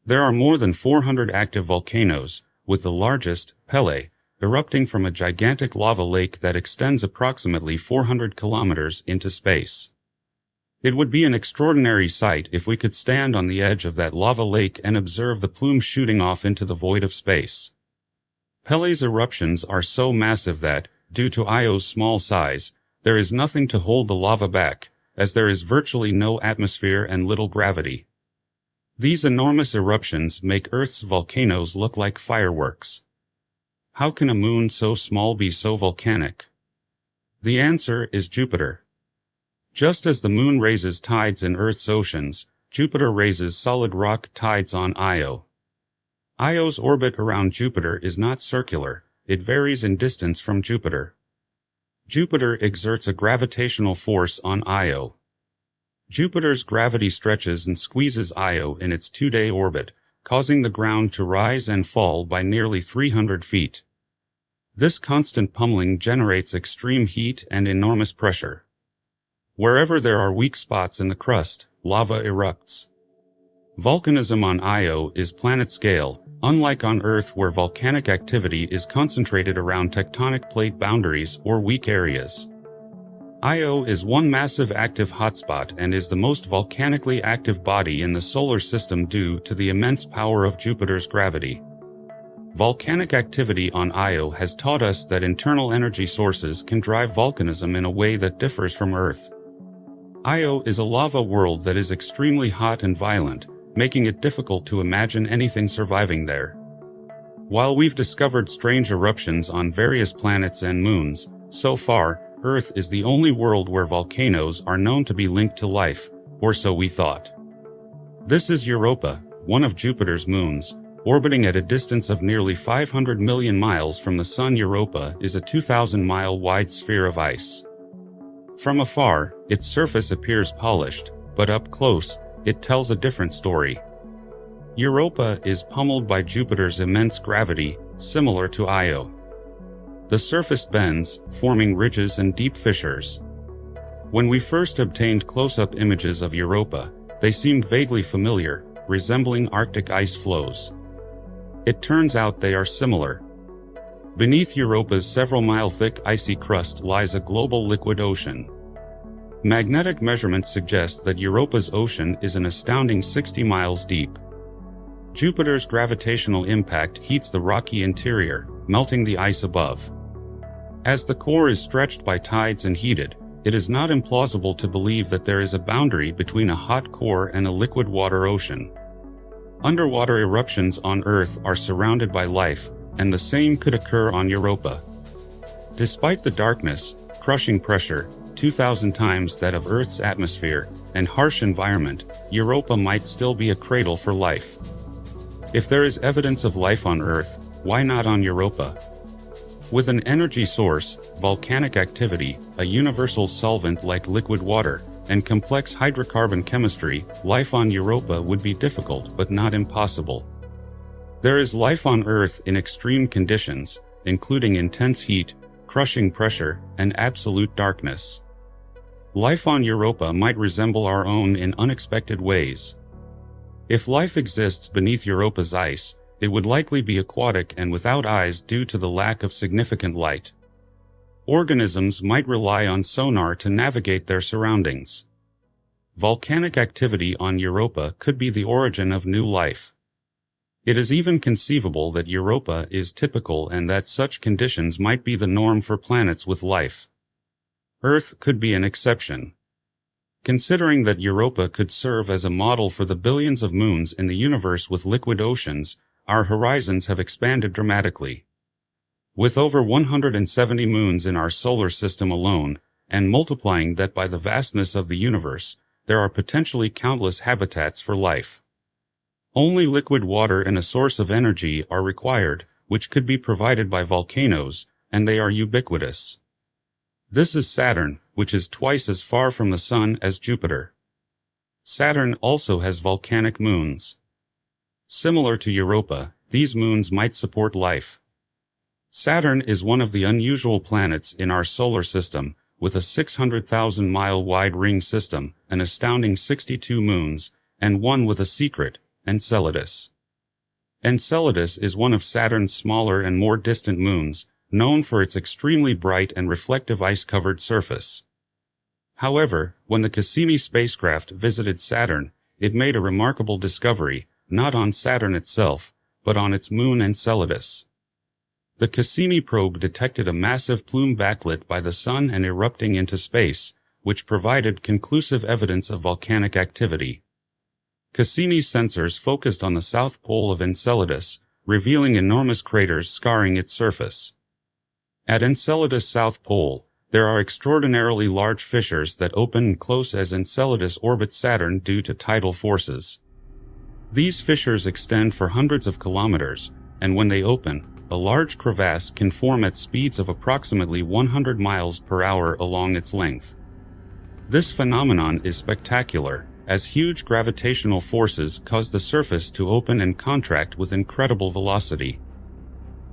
There are more than 400 active volcanoes, with the largest, Pele, erupting from a gigantic lava lake that extends approximately 400 kilometers into space. It would be an extraordinary sight if we could stand on the edge of that lava lake and observe the plumes shooting off into the void of space. Pele's eruptions are so massive that, due to Io's small size, there is nothing to hold the lava back, as there is virtually no atmosphere and little gravity. These enormous eruptions make Earth's volcanoes look like fireworks. How can a moon so small be so volcanic? The answer is Jupiter. Just as the moon raises tides in Earth's oceans, Jupiter raises solid rock tides on Io. Io's orbit around Jupiter is not circular, it varies in distance from Jupiter. Jupiter exerts a gravitational force on Io. Jupiter's gravity stretches and squeezes Io in its 2-day orbit, causing the ground to rise and fall by nearly 300 feet. This constant pummeling generates extreme heat and enormous pressure. Wherever there are weak spots in the crust, lava erupts. Volcanism on Io is planet-scale, unlike on Earth where volcanic activity is concentrated around tectonic plate boundaries or weak areas. Io is one massive active hotspot and is the most volcanically active body in the solar system due to the immense power of Jupiter's gravity. Volcanic activity on Io has taught us that internal energy sources can drive volcanism in a way that differs from Earth. Io is a lava world that is extremely hot and violent, making it difficult to imagine anything surviving there. While we've discovered strange eruptions on various planets and moons, so far, Earth is the only world where volcanoes are known to be linked to life, or so we thought. This is Europa, one of Jupiter's moons, orbiting at a distance of nearly 500 million miles from the Sun. Europa is a 2,000-mile wide sphere of ice. From afar, its surface appears polished, but up close, it tells a different story. Europa is pummeled by Jupiter's immense gravity, similar to Io. The surface bends, forming ridges and deep fissures. When we first obtained close-up images of Europa, they seemed vaguely familiar, resembling Arctic ice flows. It turns out they are similar. Beneath Europa's several-mile-thick icy crust lies a global liquid ocean. Magnetic measurements suggest that Europa's ocean is an astounding 60 miles deep. Jupiter's gravitational impact heats the rocky interior, melting the ice above. As the core is stretched by tides and heated, it is not implausible to believe that there is a boundary between a hot core and a liquid water ocean. Underwater eruptions on Earth are surrounded by life, and the same could occur on Europa. Despite the darkness, crushing pressure, 2,000 times that of Earth's atmosphere, and harsh environment, Europa might still be a cradle for life. If there is evidence of life on Earth, why not on Europa? With an energy source, volcanic activity, a universal solvent like liquid water, and complex hydrocarbon chemistry, life on Europa would be difficult but not impossible. There is life on Earth in extreme conditions, including intense heat, crushing pressure, and absolute darkness. Life on Europa might resemble our own in unexpected ways. If life exists beneath Europa's ice, it would likely be aquatic and without eyes due to the lack of significant light. Organisms might rely on sonar to navigate their surroundings. Volcanic activity on Europa could be the origin of new life. It is even conceivable that Europa is typical and that such conditions might be the norm for planets with life. Earth could be an exception. Considering that Europa could serve as a model for the billions of moons in the universe with liquid oceans, our horizons have expanded dramatically. With over 170 moons in our solar system alone, and multiplying that by the vastness of the universe, there are potentially countless habitats for life. Only liquid water and a source of energy are required, which could be provided by volcanoes, and they are ubiquitous. This is Saturn, which is twice as far from the Sun as Jupiter. Saturn also has volcanic moons. Similar to Europa, these moons might support life. Saturn is one of the unusual planets in our solar system, with a 600,000-mile wide ring system, an astounding 62 moons, and one with a secret, Enceladus. Enceladus is one of Saturn's smaller and more distant moons, known for its extremely bright and reflective ice-covered surface. However, when the Cassini spacecraft visited Saturn, it made a remarkable discovery, not on Saturn itself, but on its moon Enceladus. The Cassini probe detected a massive plume backlit by the Sun and erupting into space, which provided conclusive evidence of volcanic activity. Cassini's sensors focused on the south pole of Enceladus, revealing enormous craters scarring its surface. At Enceladus' south pole, there are extraordinarily large fissures that open close as Enceladus orbits Saturn due to tidal forces. These fissures extend for hundreds of kilometers, and when they open, a large crevasse can form at speeds of approximately 100 miles per hour along its length. This phenomenon is spectacular, as huge gravitational forces cause the surface to open and contract with incredible velocity.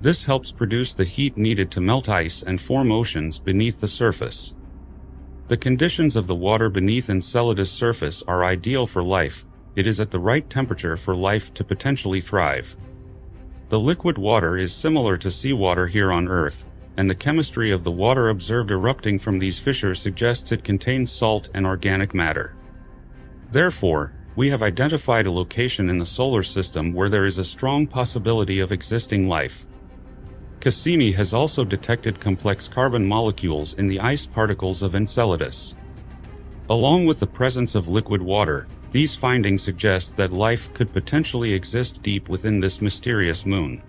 This helps produce the heat needed to melt ice and form oceans beneath the surface. The conditions of the water beneath Enceladus' surface are ideal for life. It is at the right temperature for life to potentially thrive. The liquid water is similar to seawater here on Earth, and the chemistry of the water observed erupting from these fissures suggests it contains salt and organic matter. Therefore, we have identified a location in the solar system where there is a strong possibility of existing life. Cassini has also detected complex carbon molecules in the ice particles of Enceladus. Along with the presence of liquid water, these findings suggest that life could potentially exist deep within this mysterious moon.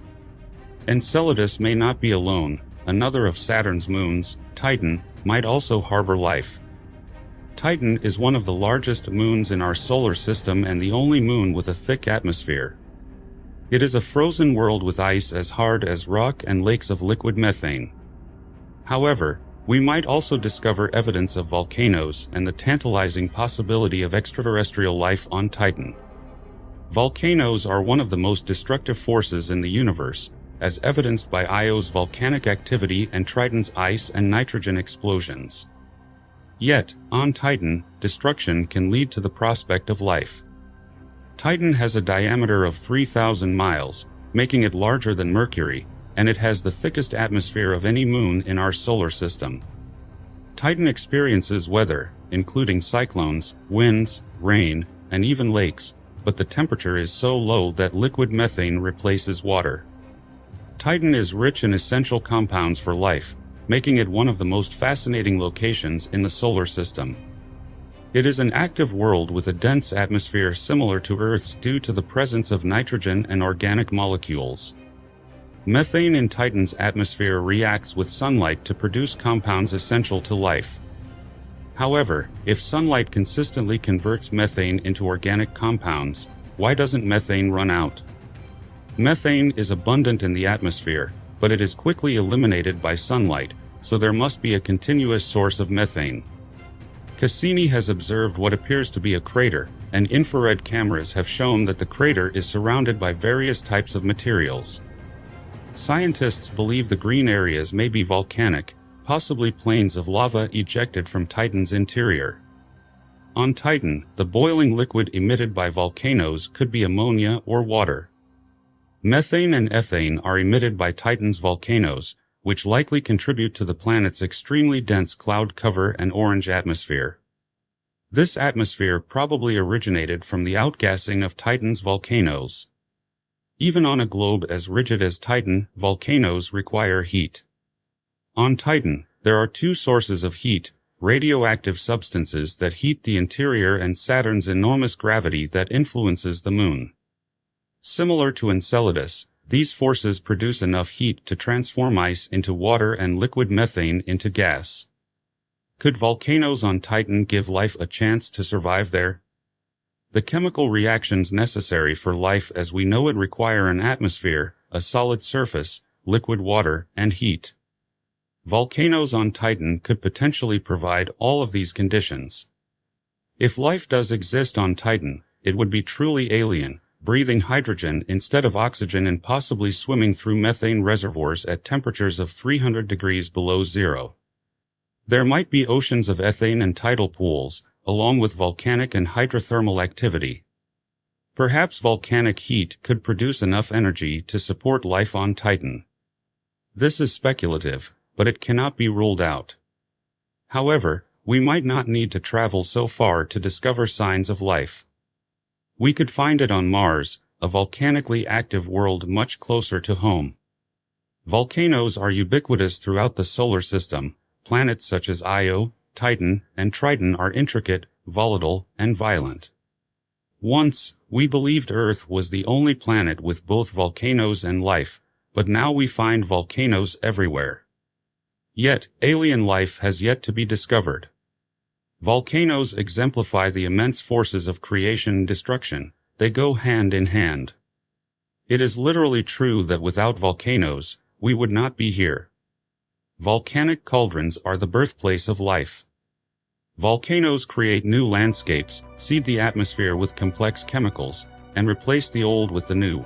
Enceladus may not be alone. Another of Saturn's moons, Titan, might also harbor life. Titan is one of the largest moons in our solar system and the only moon with a thick atmosphere. It is a frozen world with ice as hard as rock and lakes of liquid methane. However, we might also discover evidence of volcanoes and the tantalizing possibility of extraterrestrial life on Titan. Volcanoes are one of the most destructive forces in the universe, as evidenced by Io's volcanic activity and Triton's ice and nitrogen explosions. Yet, on Titan, destruction can lead to the prospect of life. Titan has a diameter of 3,000 miles, making it larger than Mercury, and it has the thickest atmosphere of any moon in our solar system. Titan experiences weather, including cyclones, winds, rain, and even lakes, but the temperature is so low that liquid methane replaces water. Titan is rich in essential compounds for life, making it one of the most fascinating locations in the solar system. It is an active world with a dense atmosphere similar to Earth's due to the presence of nitrogen and organic molecules. Methane in Titan's atmosphere reacts with sunlight to produce compounds essential to life. However, if sunlight consistently converts methane into organic compounds, why doesn't methane run out? Methane is abundant in the atmosphere, but it is quickly eliminated by sunlight, so there must be a continuous source of methane. Cassini has observed what appears to be a crater, and infrared cameras have shown that the crater is surrounded by various types of materials. Scientists believe the green areas may be volcanic, possibly plains of lava ejected from Titan's interior. On Titan, the boiling liquid emitted by volcanoes could be ammonia or water. Methane and ethane are emitted by Titan's volcanoes, which likely contribute to the planet's extremely dense cloud cover and orange atmosphere. This atmosphere probably originated from the outgassing of Titan's volcanoes. Even on a globe as rigid as Titan, volcanoes require heat. On Titan, there are two sources of heat, radioactive substances that heat the interior and Saturn's enormous gravity that influences the moon. Similar to Enceladus, these forces produce enough heat to transform ice into water and liquid methane into gas. Could volcanoes on Titan give life a chance to survive there? The chemical reactions necessary for life as we know it require an atmosphere, a solid surface, liquid water, and heat. Volcanoes on Titan could potentially provide all of these conditions. If life does exist on Titan, it would be truly alien, breathing hydrogen instead of oxygen and possibly swimming through methane reservoirs at temperatures of 300 degrees below zero. There might be oceans of ethane and tidal pools, along with volcanic and hydrothermal activity. Perhaps volcanic heat could produce enough energy to support life on Titan. This is speculative, but it cannot be ruled out. However, we might not need to travel so far to discover signs of life. We could find it on Mars, a volcanically active world much closer to home. Volcanoes are ubiquitous throughout the solar system. Planets such as Io, Titan, and Triton are intricate, volatile, and violent. Once, we believed Earth was the only planet with both volcanoes and life, but now we find volcanoes everywhere. Yet, alien life has yet to be discovered. Volcanoes exemplify the immense forces of creation and destruction. They go hand in hand. It is literally true that without volcanoes, we would not be here. Volcanic cauldrons are the birthplace of life. Volcanoes create new landscapes, seed the atmosphere with complex chemicals, and replace the old with the new.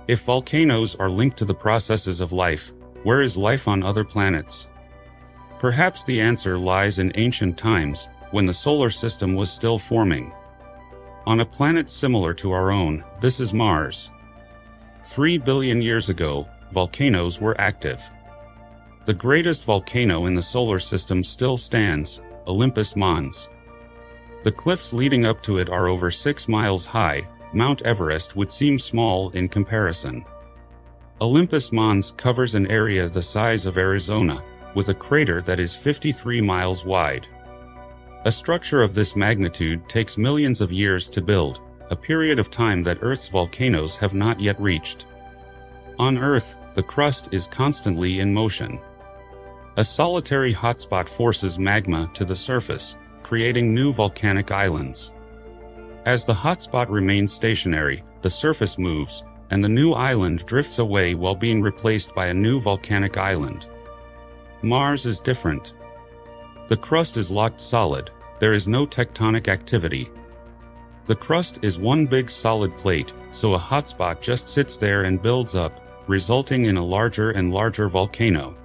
If volcanoes are linked to the processes of life, where is life on other planets? Perhaps the answer lies in ancient times, when the solar system was still forming. On a planet similar to our own, this is Mars. 3 billion years ago, volcanoes were active. The greatest volcano in the solar system still stands, Olympus Mons. The cliffs leading up to it are over 6 miles high. Mount Everest would seem small in comparison. Olympus Mons covers an area the size of Arizona, with a crater that is 53 miles wide. A structure of this magnitude takes millions of years to build, a period of time that Earth's volcanoes have not yet reached. On Earth, the crust is constantly in motion. A solitary hotspot forces magma to the surface, creating new volcanic islands. As the hotspot remains stationary, the surface moves, and the new island drifts away while being replaced by a new volcanic island. Mars is different. The crust is locked solid. There is no tectonic activity. The crust is one big solid plate, so a hotspot just sits there and builds up, resulting in a larger and larger volcano.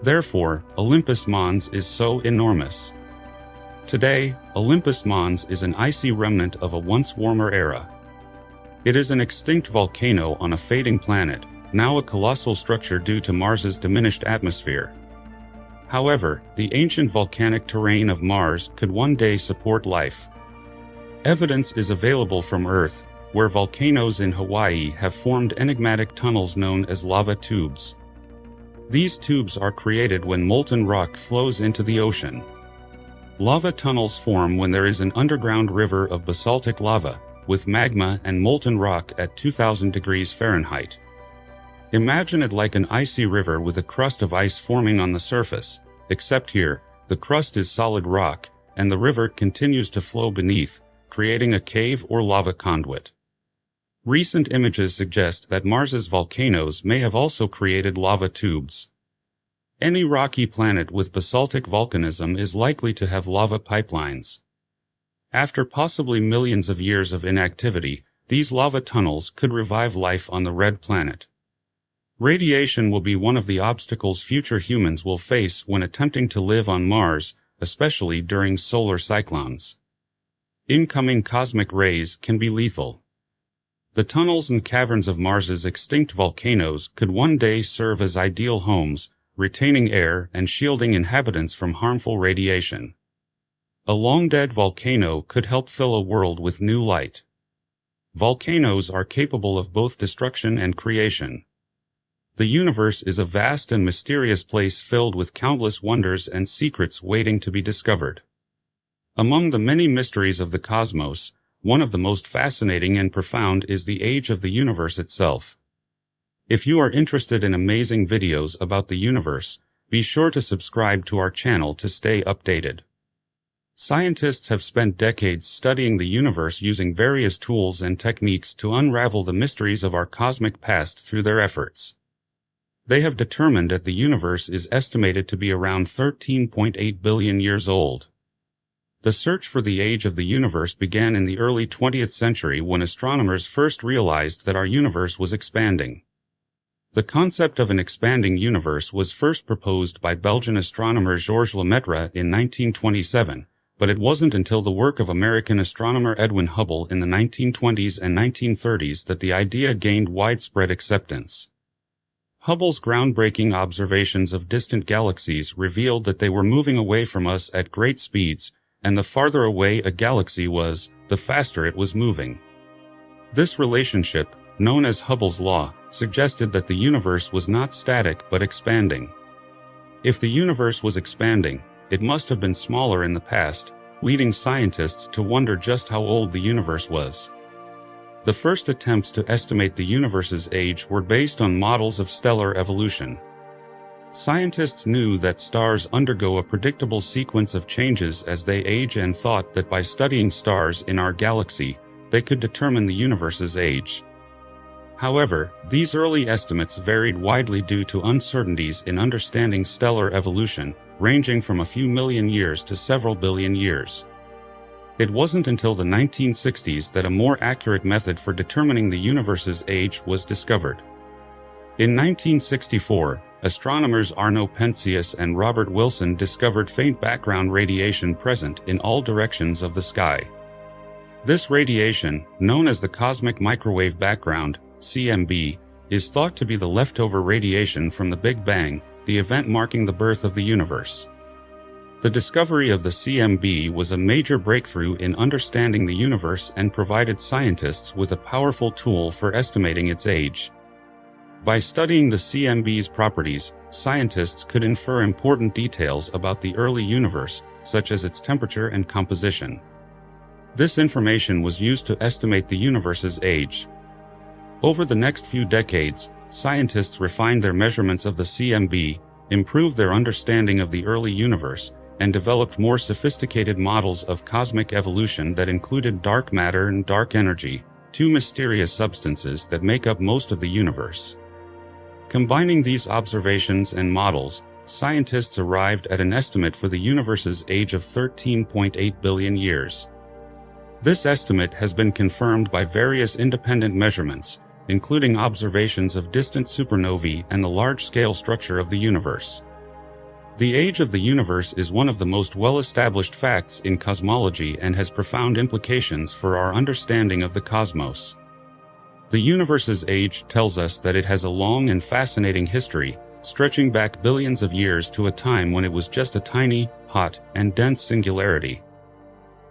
Therefore, Olympus Mons is so enormous. Today, Olympus Mons is an icy remnant of a once warmer era. It is an extinct volcano on a fading planet, now a colossal structure due to Mars's diminished atmosphere. However, the ancient volcanic terrain of Mars could one day support life. Evidence is available from Earth, where volcanoes in Hawaii have formed enigmatic tunnels known as lava tubes. These tubes are created when molten rock flows into the ocean. Lava tunnels form when there is an underground river of basaltic lava, with magma and molten rock at 2000 degrees Fahrenheit. Imagine it like an icy river with a crust of ice forming on the surface, except here, the crust is solid rock, and the river continues to flow beneath, creating a cave or lava conduit. Recent images suggest that Mars's volcanoes may have also created lava tubes. Any rocky planet with basaltic volcanism is likely to have lava pipelines. After possibly millions of years of inactivity, these lava tunnels could revive life on the red planet. Radiation will be one of the obstacles future humans will face when attempting to live on Mars, especially during solar cyclones. Incoming cosmic rays can be lethal. The tunnels and caverns of Mars's extinct volcanoes could one day serve as ideal homes, retaining air and shielding inhabitants from harmful radiation. A long-dead volcano could help fill a world with new light. Volcanoes are capable of both destruction and creation. The universe is a vast and mysterious place filled with countless wonders and secrets waiting to be discovered. Among the many mysteries of the cosmos, one of the most fascinating and profound is the age of the universe itself. If you are interested in amazing videos about the universe, be sure to subscribe to our channel to stay updated. Scientists have spent decades studying the universe using various tools and techniques to unravel the mysteries of our cosmic past through their efforts. They have determined that the universe is estimated to be around 13.8 billion years old. The search for the age of the universe began in the early 20th century when astronomers first realized that our universe was expanding. The concept of an expanding universe was first proposed by Belgian astronomer Georges Lemaitre in 1927, but it wasn't until the work of American astronomer Edwin Hubble in the 1920s and 1930s that the idea gained widespread acceptance. Hubble's groundbreaking observations of distant galaxies revealed that they were moving away from us at great speeds, and the farther away a galaxy was, the faster it was moving. This relationship, known as Hubble's law, suggested that the universe was not static but expanding. If the universe was expanding, it must have been smaller in the past, leading scientists to wonder just how old the universe was. The first attempts to estimate the universe's age were based on models of stellar evolution. Scientists knew that stars undergo a predictable sequence of changes as they age and thought that by studying stars in our galaxy, they could determine the universe's age. However, these early estimates varied widely due to uncertainties in understanding stellar evolution, ranging from a few million years to several billion years. It wasn't until the 1960s that a more accurate method for determining the universe's age was discovered. In 1964, astronomers Arno Penzias and Robert Wilson discovered faint background radiation present in all directions of the sky. This radiation, known as the cosmic microwave background, CMB, is thought to be the leftover radiation from the Big Bang, the event marking the birth of the universe. The discovery of the CMB was a major breakthrough in understanding the universe and provided scientists with a powerful tool for estimating its age. By studying the CMB's properties, scientists could infer important details about the early universe, such as its temperature and composition. This information was used to estimate the universe's age. Over the next few decades, scientists refined their measurements of the CMB, improved their understanding of the early universe, and developed more sophisticated models of cosmic evolution that included dark matter and dark energy, two mysterious substances that make up most of the universe. Combining these observations and models, scientists arrived at an estimate for the universe's age of 13.8 billion years. This estimate has been confirmed by various independent measurements, including observations of distant supernovae and the large-scale structure of the universe. The age of the universe is one of the most well-established facts in cosmology and has profound implications for our understanding of the cosmos. The universe's age tells us that it has a long and fascinating history, stretching back billions of years to a time when it was just a tiny, hot, and dense singularity.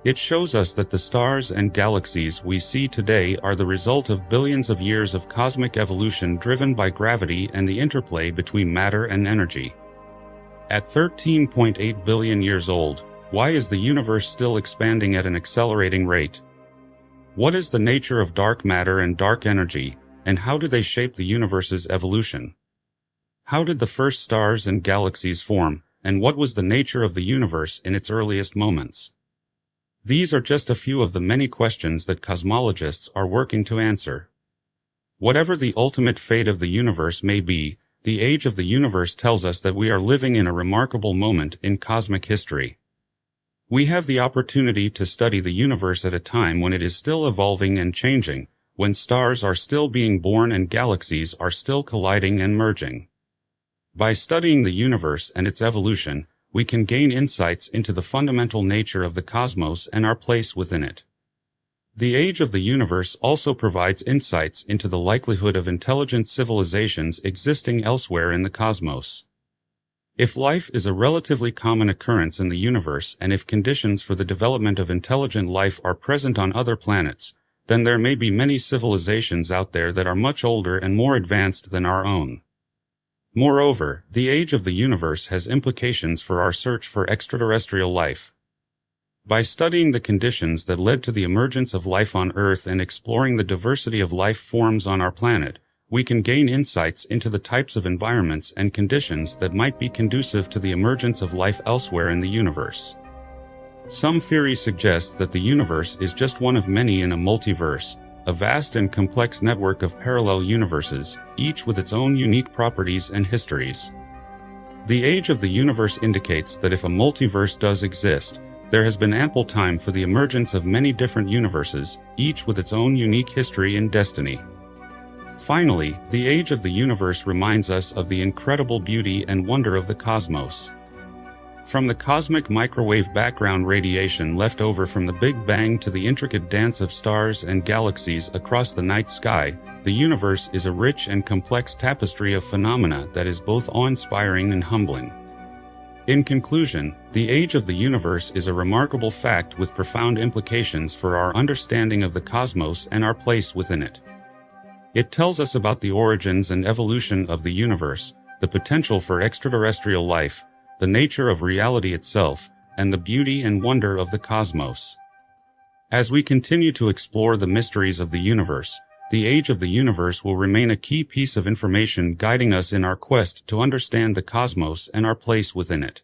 It shows us that the stars and galaxies we see today are the result of billions of years of cosmic evolution driven by gravity and the interplay between matter and energy. At 13.8 billion years old, why is the universe still expanding at an accelerating rate? What is the nature of dark matter and dark energy, and how do they shape the universe's evolution? How did the first stars and galaxies form, and what was the nature of the universe in its earliest moments? These are just a few of the many questions that cosmologists are working to answer. Whatever the ultimate fate of the universe may be, the age of the universe tells us that we are living in a remarkable moment in cosmic history. We have the opportunity to study the universe at a time when it is still evolving and changing, when stars are still being born and galaxies are still colliding and merging. By studying the universe and its evolution, we can gain insights into the fundamental nature of the cosmos and our place within it. The age of the universe also provides insights into the likelihood of intelligent civilizations existing elsewhere in the cosmos. If life is a relatively common occurrence in the universe and if conditions for the development of intelligent life are present on other planets, then there may be many civilizations out there that are much older and more advanced than our own. Moreover, the age of the universe has implications for our search for extraterrestrial life. By studying the conditions that led to the emergence of life on Earth and exploring the diversity of life forms on our planet, we can gain insights into the types of environments and conditions that might be conducive to the emergence of life elsewhere in the universe. Some theories suggest that the universe is just one of many in a multiverse, a vast and complex network of parallel universes, each with its own unique properties and histories. The age of the universe indicates that if a multiverse does exist, there has been ample time for the emergence of many different universes, each with its own unique history and destiny. Finally, the age of the universe reminds us of the incredible beauty and wonder of the cosmos. From the cosmic microwave background radiation left over from the Big Bang to the intricate dance of stars and galaxies across the night sky, the universe is a rich and complex tapestry of phenomena that is both awe-inspiring and humbling. In conclusion, the age of the universe is a remarkable fact with profound implications for our understanding of the cosmos and our place within it. It tells us about the origins and evolution of the universe, the potential for extraterrestrial life, the nature of reality itself, and the beauty and wonder of the cosmos. As we continue to explore the mysteries of the universe, the age of the universe will remain a key piece of information guiding us in our quest to understand the cosmos and our place within it.